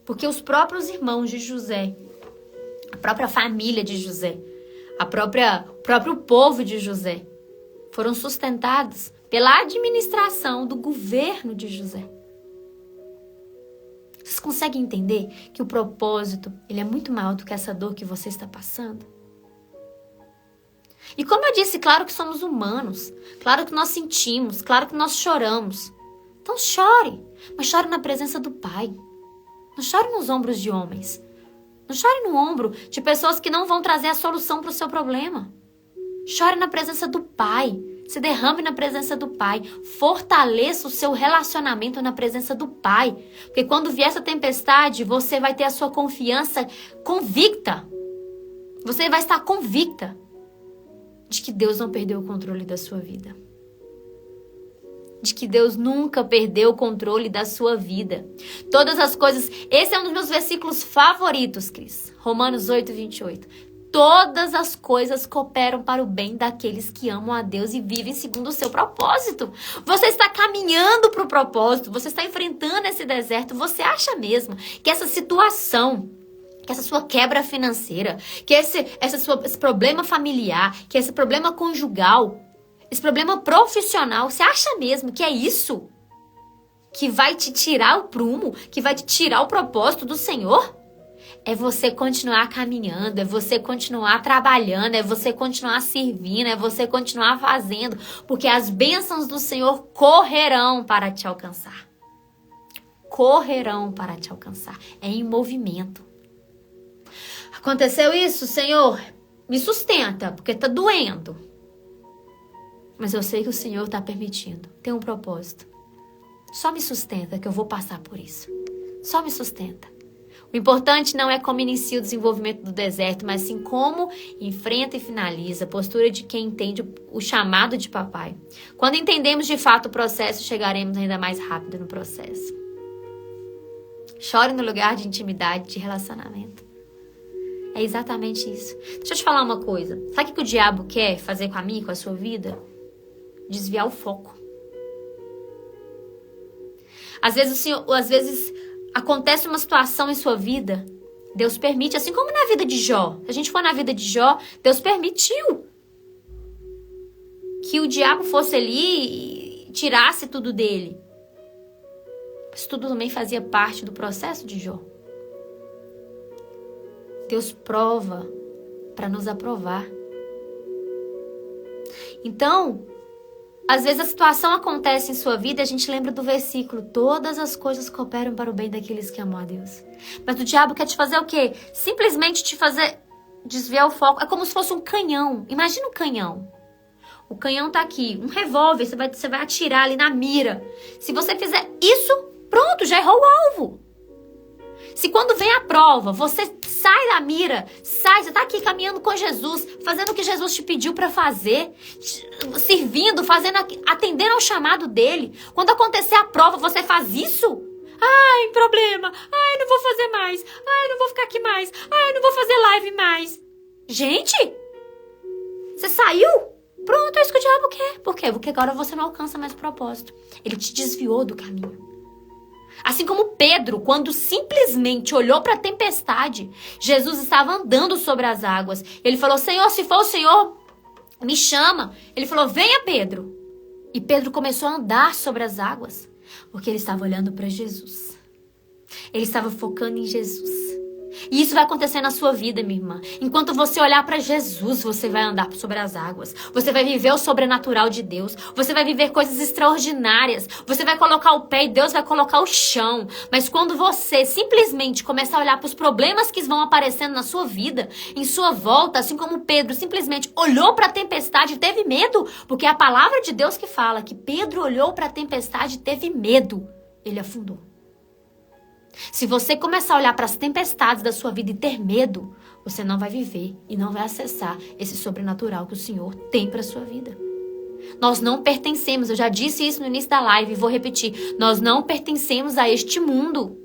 Porque os próprios irmãos de José, a própria família de José, o próprio povo de José, foram sustentados pela administração do governo de José. Vocês conseguem entender que o propósito, ele é muito maior do que essa dor que você está passando? E como eu disse, claro que somos humanos, claro que nós sentimos, claro que nós choramos. Então chore, mas chore na presença do Pai. Não chore nos ombros de homens. Não chore no ombro de pessoas que não vão trazer a solução para o seu problema. Chore na presença do Pai. Se derrame na presença do Pai. Fortaleça o seu relacionamento na presença do Pai. Porque quando vier essa tempestade, você vai ter a sua confiança convicta. Você vai estar convicta de que Deus não perdeu o controle da sua vida. De que Deus nunca perdeu o controle da sua vida. Todas as coisas... Esse é um dos meus versículos favoritos, Cris. Romanos 8, 28. Todas as coisas cooperam para o bem daqueles que amam a Deus e vivem segundo o seu propósito. Você está caminhando para o propósito, você está enfrentando esse deserto. Você acha mesmo que essa situação, que essa sua quebra financeira, que esse problema familiar, que esse problema conjugal, esse problema profissional, você acha mesmo que é isso que vai te tirar o prumo, que vai te tirar o propósito do Senhor? É você continuar caminhando, é você continuar trabalhando, é você continuar servindo, é você continuar fazendo, porque as bênçãos do Senhor correrão para te alcançar. Correrão para te alcançar. É em movimento. Aconteceu isso, Senhor? Me sustenta, porque tá doendo. Mas eu sei que o Senhor está permitindo. Tem um propósito. Só me sustenta que eu vou passar por isso. Só me sustenta. O importante não é como inicia o desenvolvimento do deserto, mas sim como enfrenta e finaliza, a postura de quem entende o chamado de papai. Quando entendemos de fato o processo, chegaremos ainda mais rápido no processo. Chore no lugar de intimidade, de relacionamento. É exatamente isso. Deixa eu te falar uma coisa. Sabe o que o diabo quer fazer com a minha, com a sua vida? Desviar o foco. Às vezes acontece uma situação em sua vida, Deus permite, assim como na vida de Jó. Se a gente for na vida de Jó, Deus permitiu que o diabo fosse ali e tirasse tudo dele. Mas tudo também fazia parte do processo de Jó. Deus prova para nos aprovar. Então, às vezes a situação acontece em sua vida e a gente lembra do versículo: todas as coisas cooperam para o bem daqueles que amam a Deus. Mas o diabo quer te fazer o quê? Simplesmente te fazer desviar o foco. É como se fosse um canhão. Imagina um canhão. O canhão tá aqui, um revólver, você vai atirar ali na mira. Se você fizer isso, pronto, já errou o alvo. Se quando vem a prova, você sai da mira, você tá aqui caminhando com Jesus, fazendo o que Jesus te pediu para fazer, servindo, atendendo ao chamado dele. Quando acontecer a prova, você faz isso? Ai, problema. Ai, não vou fazer mais. Ai, não vou ficar aqui mais. Ai, não vou fazer live mais. Gente, você saiu? Pronto, é isso que o diabo quer. Por quê? Porque agora você não alcança mais o propósito. Ele te desviou do caminho. Assim como Pedro, quando simplesmente olhou para a tempestade, Jesus estava andando sobre as águas. Ele falou, Senhor, se for o Senhor, me chama. Ele falou, venha, Pedro. E Pedro começou a andar sobre as águas, porque ele estava olhando para Jesus. Ele estava focando em Jesus. E isso vai acontecer na sua vida, minha irmã. Enquanto você olhar para Jesus, você vai andar sobre as águas. Você vai viver o sobrenatural de Deus. Você vai viver coisas extraordinárias. Você vai colocar o pé e Deus vai colocar o chão. Mas quando você simplesmente começar a olhar para os problemas que vão aparecendo na sua vida, em sua volta, assim como Pedro simplesmente olhou para a tempestade e teve medo, porque é a palavra de Deus que fala que Pedro olhou para a tempestade e teve medo, ele afundou. Se você começar a olhar para as tempestades da sua vida e ter medo, você não vai viver e não vai acessar esse sobrenatural que o Senhor tem para a sua vida. Nós não pertencemos, eu já disse isso no início da live e vou repetir, nós não pertencemos a este mundo.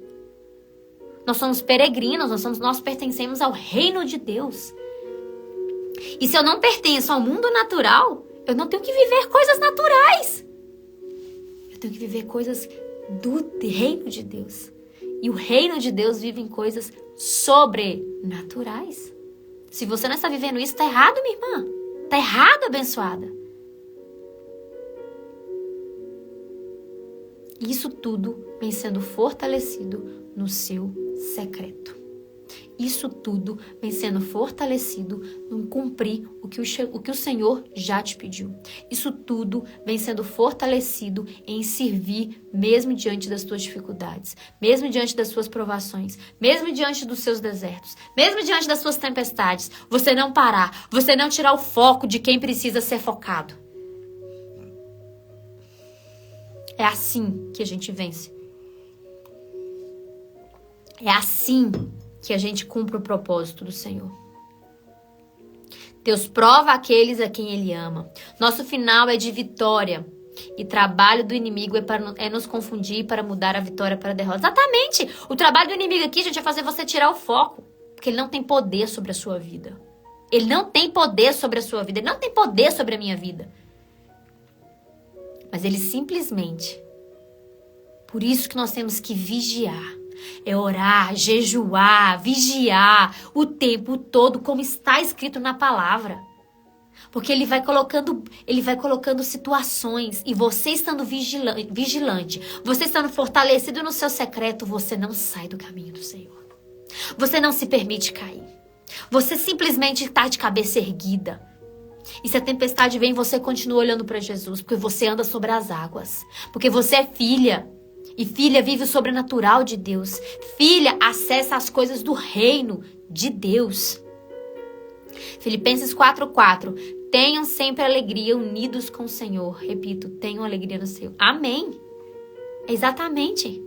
Nós somos peregrinos, nós pertencemos ao reino de Deus. E se eu não pertenço ao mundo natural, eu não tenho que viver coisas naturais. Eu tenho que viver coisas do reino de Deus. E o reino de Deus vive em coisas sobrenaturais. Se você não está vivendo isso, está errado, minha irmã. Está errado, abençoada. Isso tudo vem sendo fortalecido no seu secreto. Isso tudo vem sendo fortalecido em cumprir o que o Senhor já te pediu. Isso tudo vem sendo fortalecido em servir mesmo diante das tuas dificuldades, mesmo diante das suas provações, mesmo diante dos seus desertos, mesmo diante das suas tempestades. Você não parar, você não tirar o foco de quem precisa ser focado. É assim que a gente vence. É assim que a gente cumpre o propósito do Senhor. Deus prova aqueles a quem Ele ama. Nosso final é de vitória. E trabalho do inimigo é nos confundir para mudar a vitória para a derrota. Exatamente! O trabalho do inimigo aqui, gente, é fazer você tirar o foco. Porque ele não tem poder sobre a sua vida. Ele não tem poder sobre a sua vida. Ele não tem poder sobre a minha vida. Mas ele simplesmente... Por isso que nós temos que vigiar. É orar, jejuar, vigiar o tempo todo, como está escrito na palavra. Porque ele vai colocando situações, e você estando vigilante, você estando fortalecido no seu secreto, você não sai do caminho do Senhor. Você não se permite cair. Você simplesmente está de cabeça erguida. E se a tempestade vem, você continua olhando para Jesus, porque você anda sobre as águas. Porque você é filha. E filha vive o sobrenatural de Deus. Filha acessa as coisas do reino de Deus. Filipenses 4:4. Tenham sempre alegria unidos com o Senhor. Repito, tenham alegria no Senhor. Amém. Exatamente.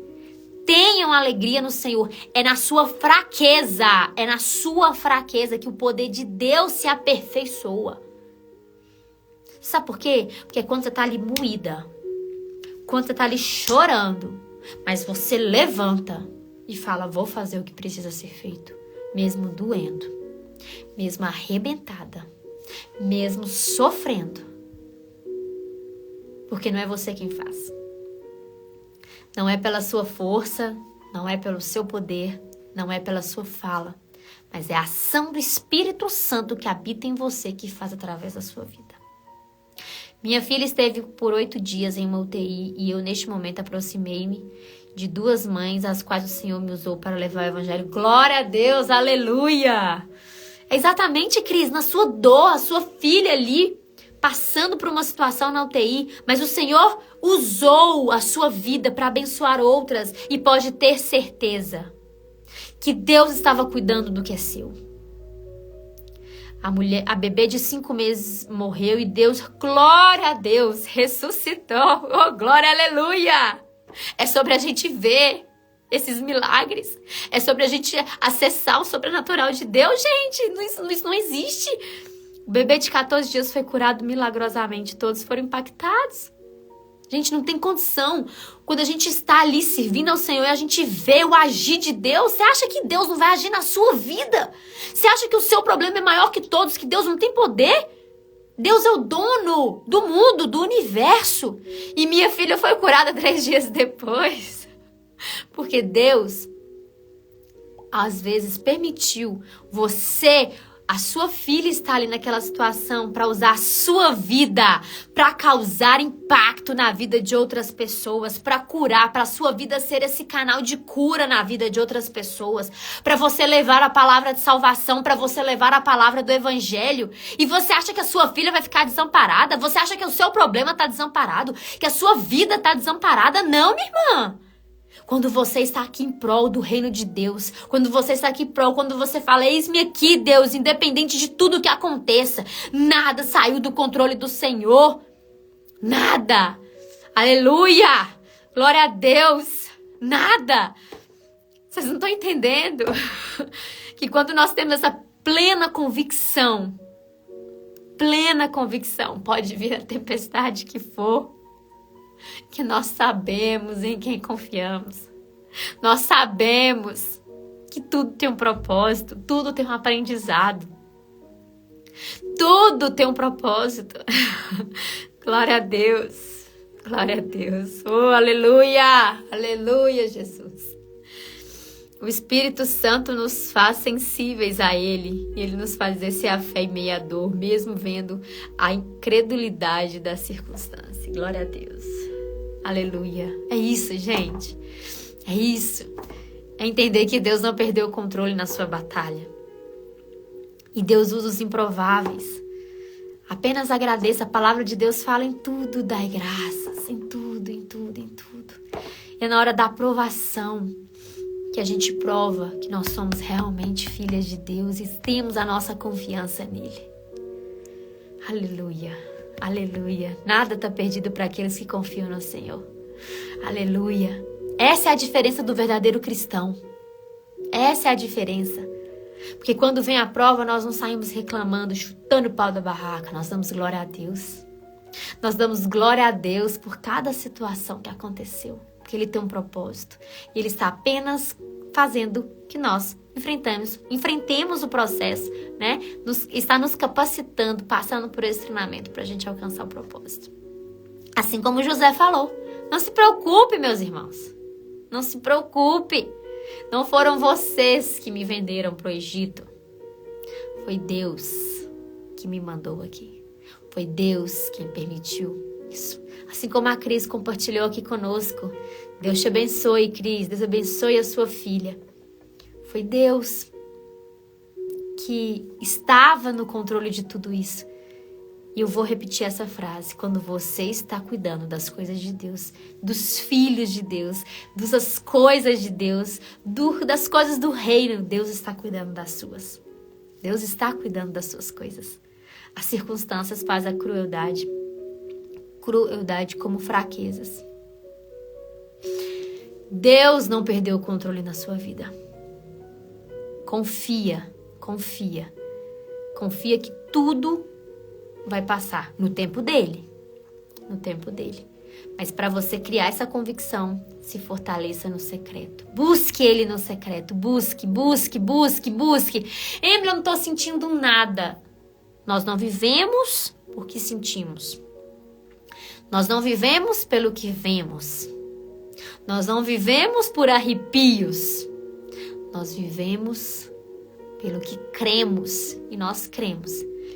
Tenham alegria no Senhor. É na sua fraqueza. É na sua fraqueza que o poder de Deus se aperfeiçoa. Sabe por quê? Porque quando você está ali moída, quando você está ali chorando, mas você levanta e fala, vou fazer o que precisa ser feito, mesmo doendo, mesmo arrebentada, mesmo sofrendo, porque não é você quem faz. Não é pela sua força, não é pelo seu poder, não é pela sua fala, mas é a ação do Espírito Santo que habita em você que faz através da sua vida. Minha filha esteve por 8 dias em uma UTI e eu, neste momento, aproximei-me de 2 mães, as quais o Senhor me usou para levar o Evangelho. Glória a Deus, aleluia! É exatamente, Cris, na sua dor, a sua filha ali, passando por uma situação na UTI, mas o Senhor usou a sua vida para abençoar outras e pode ter certeza que Deus estava cuidando do que é seu. A bebê de 5 meses morreu e Deus, glória a Deus, ressuscitou. Oh, glória, aleluia! É sobre a gente ver esses milagres. É sobre a gente acessar o sobrenatural de Deus, gente. Isso não existe. O bebê de 14 dias foi curado milagrosamente. Todos foram impactados. Gente, não tem condição. Quando a gente está ali servindo ao Senhor e a gente vê o agir de Deus, você acha que Deus não vai agir na sua vida? Você acha que o seu problema é maior que todos, que Deus não tem poder? Deus é o dono do mundo, do universo. E minha filha foi curada 3 dias depois. Porque Deus, às vezes, permitiu a sua filha estar ali naquela situação para usar a sua vida, para causar impacto na vida de outras pessoas, para curar, para a sua vida ser esse canal de cura na vida de outras pessoas, para você levar a palavra de salvação, para você levar a palavra do evangelho. E você acha que a sua filha vai ficar desamparada? Você acha que o seu problema está desamparado? Que a sua vida está desamparada? Não, minha irmã. Quando você está aqui em prol do reino de Deus, quando você está aqui em prol, quando você fala, eis-me aqui, Deus, independente de tudo que aconteça, nada saiu do controle do Senhor. Nada. Aleluia. Glória a Deus. Nada. Vocês não estão entendendo que quando nós temos essa plena convicção, pode vir a tempestade que for, que nós sabemos em quem confiamos. Nós sabemos que tudo tem um propósito, tudo tem um aprendizado. Tudo tem um propósito. Glória a Deus. Glória a Deus. Oh, aleluia. Aleluia, Jesus. O Espírito Santo nos faz sensíveis a Ele. E Ele nos faz exercer a fé em meio à dor, mesmo vendo a incredulidade da circunstância. Glória a Deus. Aleluia. É isso, gente. É isso. É entender que Deus não perdeu o controle na sua batalha. E Deus usa os improváveis. Apenas agradeça. A palavra de Deus fala em tudo, dai graças. Em tudo, em tudo, em tudo. É na hora da aprovação que a gente prova que nós somos realmente filhas de Deus e temos a nossa confiança nele. Aleluia. Aleluia. Nada está perdido para aqueles que confiam no Senhor. Aleluia. Essa é a diferença do verdadeiro cristão. Essa é a diferença. Porque quando vem a prova, nós não saímos reclamando, chutando o pau da barraca. Nós damos glória a Deus. Nós damos glória a Deus por cada situação que aconteceu. Porque Ele tem um propósito. E Ele está apenas fazendo que nós enfrentemos o processo, né? Está nos capacitando, passando por esse treinamento para a gente alcançar o propósito. Assim como José falou, não se preocupe, meus irmãos. Não se preocupe. Não foram vocês que me venderam para o Egito. Foi Deus que me mandou aqui. Foi Deus quem permitiu isso. Assim como a Cris compartilhou aqui conosco. Deus te abençoe, Cris. Deus abençoe a sua filha. Foi Deus que estava no controle de tudo isso. E eu vou repetir essa frase. Quando você está cuidando das coisas de Deus, dos filhos de Deus, das coisas de Deus, das coisas do reino, Deus está cuidando das suas. Deus está cuidando das suas coisas. As circunstâncias fazem a crueldade como fraquezas. Deus não perdeu o controle na sua vida. Confia que tudo vai passar no tempo dele. Mas para você criar essa convicção, se fortaleça no secreto. Busque ele no secreto. Busque. Emily, eu não estou sentindo nada. Nós não vivemos porque sentimos. Nós não vivemos pelo que vemos. Nós não vivemos por arrepios. Nós vivemos pelo que cremos. E nós cremos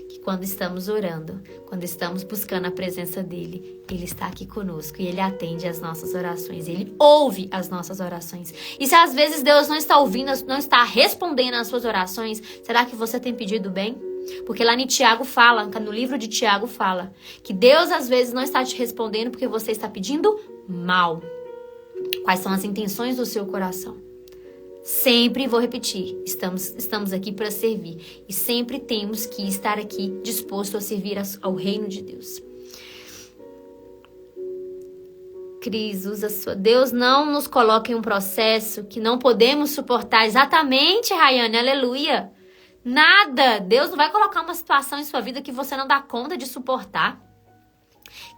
que quando estamos orando, quando estamos buscando a presença dele, ele está aqui conosco e ele atende às nossas orações. Ele ouve as nossas orações. E se às vezes Deus não está ouvindo, não está respondendo às suas orações, será que você tem pedido bem? Porque lá no livro de Tiago fala que Deus às vezes não está te respondendo porque você está pedindo mal. Quais são as intenções do seu coração? Sempre vou repetir, estamos aqui para servir. E sempre temos que estar aqui disposto a servir ao reino de Deus. Cris, Deus não nos coloca em um processo que não podemos suportar. Exatamente, Rayane, aleluia. Nada, Deus não vai colocar uma situação em sua vida que você não dá conta de suportar.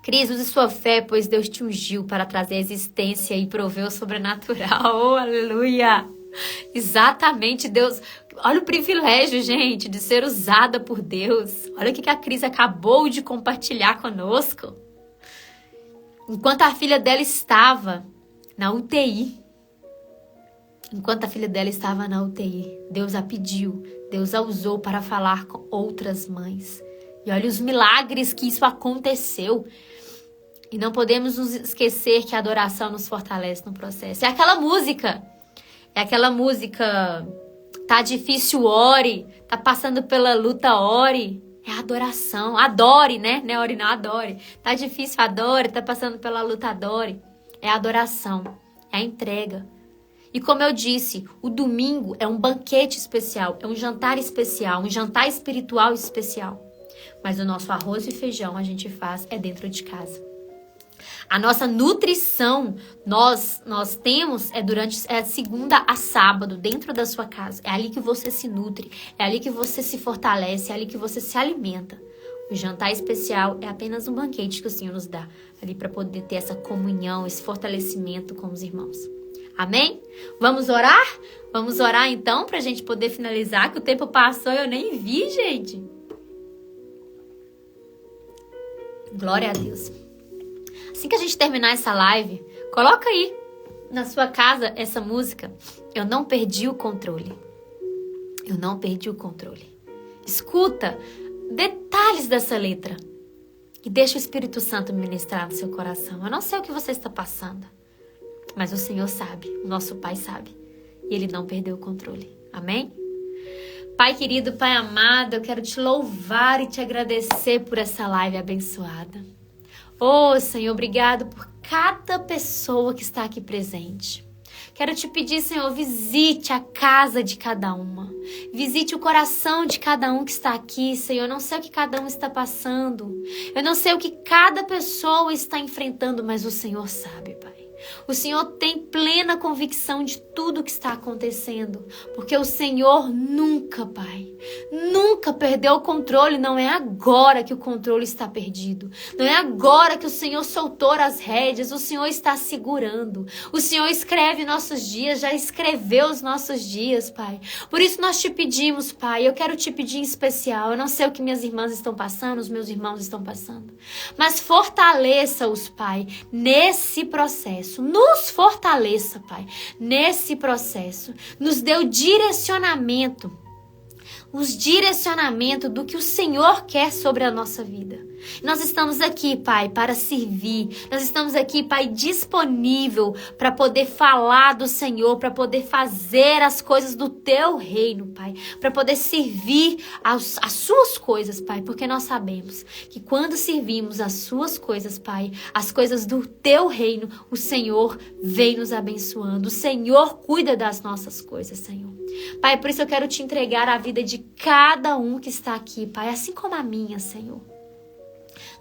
Cris, use sua fé, pois Deus te ungiu para trazer existência e prover o sobrenatural. Oh, aleluia! Exatamente, Deus. Olha o privilégio, gente, de ser usada por Deus. Olha o que a Cris acabou de compartilhar conosco. Enquanto a filha dela estava na UTI, Deus a pediu, Deus a usou para falar com outras mães. E olha os milagres que isso aconteceu. E não podemos nos esquecer que a adoração nos fortalece no processo. É aquela música, tá difícil, ore, tá passando pela luta, ore. É a adoração, adore, né? Não é ore, não, adore. Tá difícil, adore, tá passando pela luta, adore. É a adoração, é a entrega. E como eu disse, o domingo é um banquete especial, é um jantar especial, um jantar espiritual especial. Mas o nosso arroz e feijão a gente faz é dentro de casa. A nossa nutrição nós temos durante segunda a sábado, dentro da sua casa. É ali que você se nutre, é ali que você se fortalece, é ali que você se alimenta. O jantar especial é apenas um banquete que o Senhor nos dá, ali para poder ter essa comunhão, esse fortalecimento com os irmãos. Amém? Vamos orar? Vamos orar então para a gente poder finalizar, que o tempo passou e eu nem vi, gente. Glória a Deus. Assim que a gente terminar essa live, coloca aí na sua casa essa música. Eu não perdi o controle. Eu não perdi o controle. Escuta detalhes dessa letra e deixa o Espírito Santo ministrar no seu coração. Eu não sei o que você está passando, mas o Senhor sabe, o nosso Pai sabe. E Ele não perdeu o controle. Amém? Pai querido, Pai amado, eu quero te louvar e te agradecer por essa live abençoada. Oh, Senhor, obrigado por cada pessoa que está aqui presente. Quero te pedir, Senhor, visite a casa de cada uma. Visite o coração de cada um que está aqui, Senhor. Eu não sei o que cada um está passando. Eu não sei o que cada pessoa está enfrentando, mas o Senhor sabe, Pai. O Senhor tem plena convicção de tudo que está acontecendo, porque o Senhor nunca, Pai, nunca perdeu o controle. Não é agora que o controle está perdido, não é agora que o Senhor soltou as rédeas. O Senhor está segurando, o Senhor escreve nossos dias, já escreveu os nossos dias, Pai. Por isso nós te pedimos, Pai, eu quero te pedir em especial, eu não sei o que minhas irmãs estão passando, os meus irmãos estão passando, mas fortaleça-os, Pai, nesse processo. Nos fortaleça, Pai, nesse processo. Nos dê o direcionamento do que o Senhor quer sobre a nossa vida. Nós estamos aqui, Pai, para servir. Nós estamos aqui, Pai, disponível para poder falar do Senhor, para poder fazer as coisas do Teu reino, Pai, para poder servir as Suas coisas, Pai, porque nós sabemos que quando servimos as Suas coisas, Pai, as coisas do Teu reino, o Senhor vem nos abençoando. O Senhor cuida das nossas coisas, Senhor. Pai, por isso eu quero te entregar a vida de cada um que está aqui, Pai, assim como a minha, Senhor.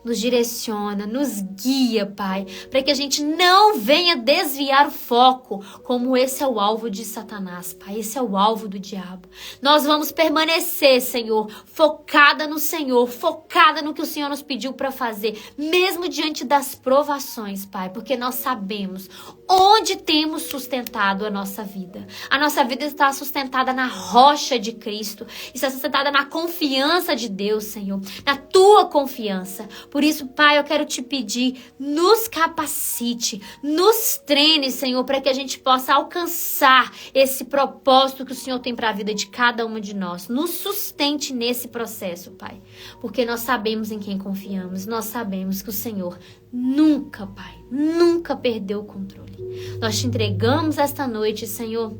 Nos direciona, nos guia, Pai, para que a gente não venha desviar o foco, como esse é o alvo de Satanás, Pai, esse é o alvo do diabo. Nós vamos permanecer, Senhor, focada no Senhor, focada no que o Senhor nos pediu para fazer, mesmo diante das provações, Pai, porque nós sabemos onde temos sustentado a nossa vida. A nossa vida está sustentada na rocha de Cristo, está sustentada na confiança de Deus, Senhor, na Tua confiança. Por isso, Pai, eu quero te pedir, nos capacite, nos treine, Senhor, para que a gente possa alcançar esse propósito que o Senhor tem para a vida de cada uma de nós. Nos sustente nesse processo, Pai, porque nós sabemos em quem confiamos, nós sabemos que o Senhor nunca, Pai, nunca perdeu o controle. Nós te entregamos esta noite, Senhor.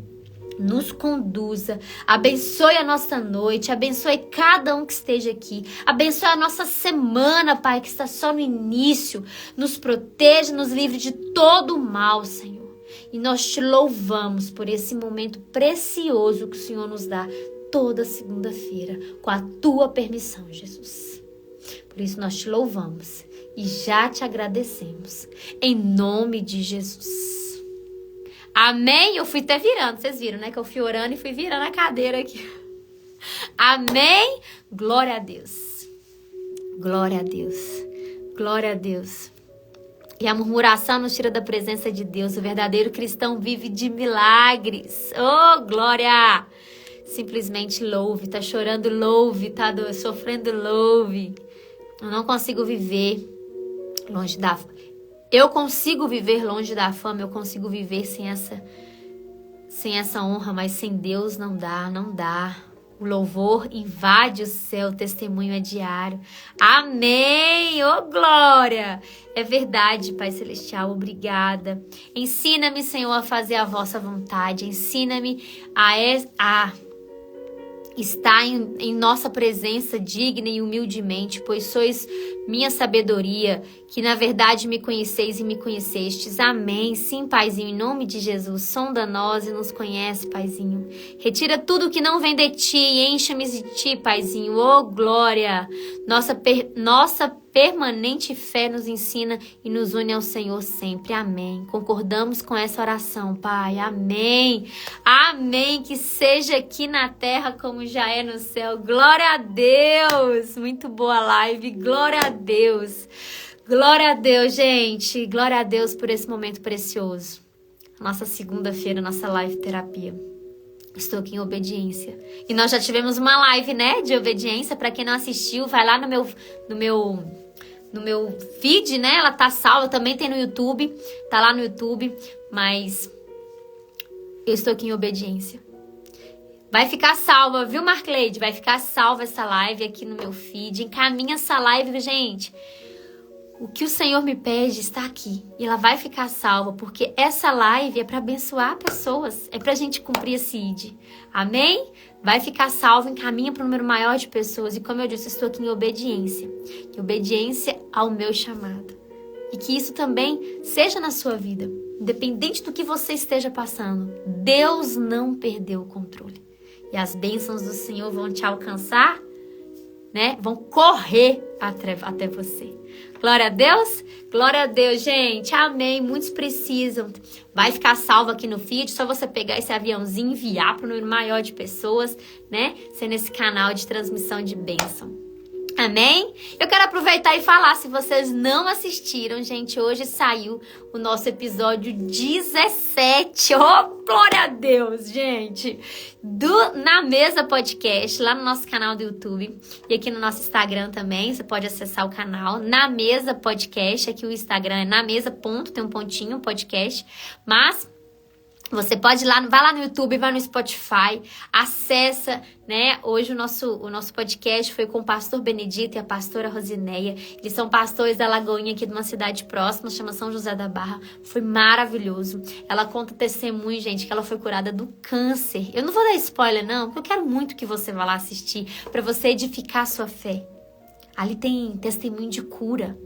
Nos conduza, abençoe a nossa noite, abençoe cada um que esteja aqui, abençoe a nossa semana, Pai, que está só no início, nos proteja, nos livre de todo o mal, Senhor, e nós te louvamos por esse momento precioso que o Senhor nos dá toda segunda-feira, com a Tua permissão, Jesus. Por isso nós te louvamos e já te agradecemos, em nome de Jesus. Amém? Eu fui até virando, vocês viram, né? Que eu fui orando e fui virando a cadeira aqui. Amém? Glória a Deus. Glória a Deus. Glória a Deus. E a murmuração nos tira da presença de Deus. O verdadeiro cristão vive de milagres. Oh, glória! Simplesmente louve. Tá chorando, louve. Tá sofrendo, louve. Eu não consigo viver longe da fama. Eu consigo viver longe da fama. Eu consigo viver sem essa honra. Mas sem Deus não dá, não dá. O louvor invade o céu, o testemunho é diário. Amém! Ô, glória! É verdade, Pai Celestial, obrigada. Ensina-me, Senhor, a fazer a vossa vontade. Ensina-me a estar em nossa presença digna e humildemente, pois sois minha sabedoria, que na verdade me conheceis e me conhecestes. Amém. Sim, Paizinho, em nome de Jesus, sonda nós e nos conhece, Paizinho. Retira tudo que não vem de ti e encha-me de ti, Paizinho. Oh, glória! Nossa permanente fé nos ensina e nos une ao Senhor sempre. Amém. Concordamos com essa oração, Pai. Amém. Amém. Que seja aqui na terra como já é no céu. Glória a Deus. Muito boa live. Glória a Deus. Glória a Deus, gente. Glória a Deus por esse momento precioso. Nossa segunda-feira, nossa live terapia. Estou aqui em obediência. E nós já tivemos uma live, né, de obediência. Para quem não assistiu, vai lá no meu feed, né? Ela tá salva, também tem no YouTube. Tá lá no YouTube, mas eu estou aqui em obediência. Vai ficar salva, viu, Marcleide? Vai ficar salva essa live aqui no meu feed. Encaminha essa live, gente. O que o Senhor me pede está aqui. E ela vai ficar salva, porque essa live é para abençoar pessoas. É pra gente cumprir esse ID. Amém? Vai ficar salvo, encaminha para um número maior de pessoas. E como eu disse, eu estou aqui em obediência. Em obediência ao meu chamado. E que isso também seja na sua vida. Independente do que você esteja passando. Deus não perdeu o controle. E as bênçãos do Senhor vão te alcançar, né? Vão correr até você. Glória a Deus? Glória a Deus, gente. Amém. Muitos precisam. Vai ficar salvo aqui no feed. Só você pegar esse aviãozinho e enviar para um número maior de pessoas, né? Sendo esse canal de transmissão de bênção. Amém? Eu quero aproveitar e falar, se vocês não assistiram, gente, hoje saiu o nosso episódio 17. Oh, glória a Deus, gente! Na Mesa Podcast, lá no nosso canal do YouTube e aqui no nosso Instagram também, você pode acessar o canal Na Mesa Podcast, aqui o Instagram é Na Mesa, tem um pontinho, podcast, mas... Você pode ir lá, vai lá no YouTube, vai no Spotify, acessa, né? Hoje o nosso podcast foi com o pastor Benedito e a pastora Rosineia. Eles são pastores da Lagoinha aqui de uma cidade próxima, chama São José da Barra. Foi maravilhoso. Ela conta testemunho, gente, que ela foi curada do câncer. Eu não vou dar spoiler, não, porque eu quero muito que você vá lá assistir, para você edificar a sua fé. Ali tem testemunho de cura.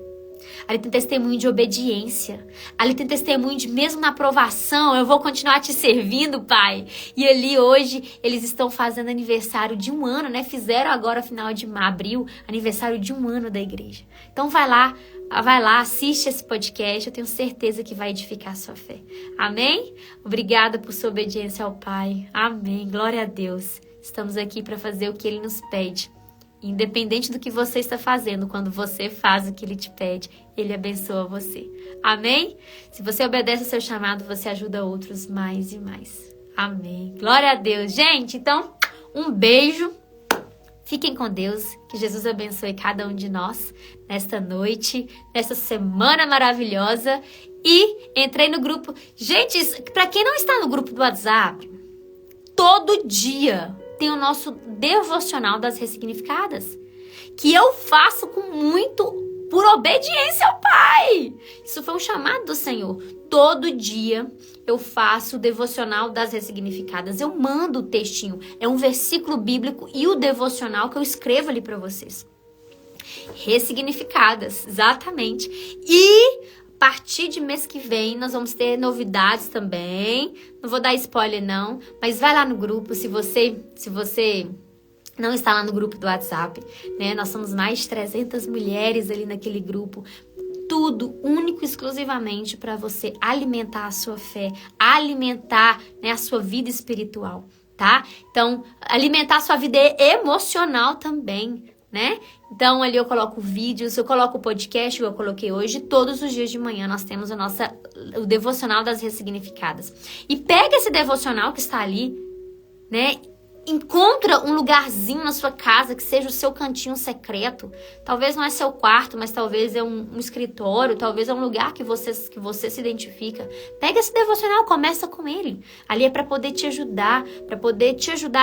Ali tem testemunho de obediência. Ali tem testemunho de mesmo na provação, eu vou continuar te servindo, Pai. E ali hoje eles estão fazendo aniversário de 1 ano, né? Fizeram agora final de abril, aniversário de 1 ano da igreja. Então vai lá, assiste esse podcast. Eu tenho certeza que vai edificar a sua fé. Amém? Obrigada por sua obediência ao Pai. Amém. Glória a Deus. Estamos aqui para fazer o que Ele nos pede. Independente do que você está fazendo, quando você faz o que Ele te pede, Ele abençoa você. Amém? Se você obedece ao seu chamado, você ajuda outros mais e mais. Amém. Glória a Deus. Gente, então, um beijo. Fiquem com Deus. Que Jesus abençoe cada um de nós nesta noite, nesta semana maravilhosa. E entrei no grupo. Gente, para quem não está no grupo do WhatsApp, todo dia tem o nosso devocional das ressignificadas, que eu faço por obediência ao Pai. Isso foi um chamado do Senhor. Todo dia eu faço o devocional das ressignificadas. Eu mando o textinho. É um versículo bíblico e o devocional que eu escrevo ali para vocês. Ressignificadas, exatamente. E a partir de mês que vem, nós vamos ter novidades também. Não vou dar spoiler, não. Mas vai lá no grupo, se você não está lá no grupo do WhatsApp, né? Nós somos mais de 300 mulheres ali naquele grupo. Tudo único, exclusivamente para você alimentar a sua fé, alimentar, né, a sua vida espiritual, tá? Então, alimentar a sua vida emocional também. né? Então, ali eu coloco vídeos, eu coloco o podcast que eu coloquei hoje. Todos os dias de manhã nós temos o devocional das ressignificadas. E pega esse devocional que está ali, né? Encontra um lugarzinho na sua casa que seja o seu cantinho secreto. Talvez não é seu quarto, mas talvez é um escritório, talvez é um lugar que você se identifica. Pega esse devocional, começa com ele. Ali é para poder te ajudar,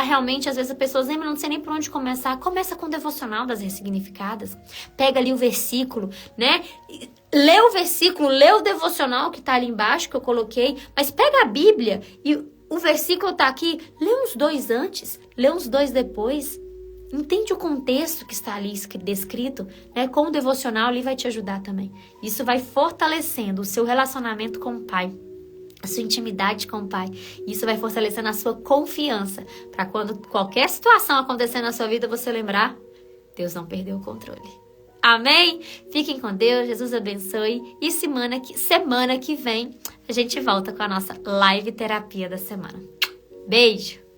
realmente. Às vezes as pessoas lembram, não sei nem por onde começar. Começa com o devocional das ressignificadas. Pega ali o versículo, né? Lê o versículo, lê o devocional que tá ali embaixo que eu coloquei, mas pega a Bíblia e o versículo tá aqui, lê uns 2 antes, lê uns 2 depois. Entende o contexto que está ali descrito, né? Com o devocional ali vai te ajudar também. Isso vai fortalecendo o seu relacionamento com o Pai, a sua intimidade com o Pai. Isso vai fortalecendo a sua confiança, para quando qualquer situação acontecer na sua vida, você lembrar, Deus não perdeu o controle. Amém? Fiquem com Deus, Jesus abençoe. E semana que vem a gente volta com a nossa live terapia da semana. Beijo!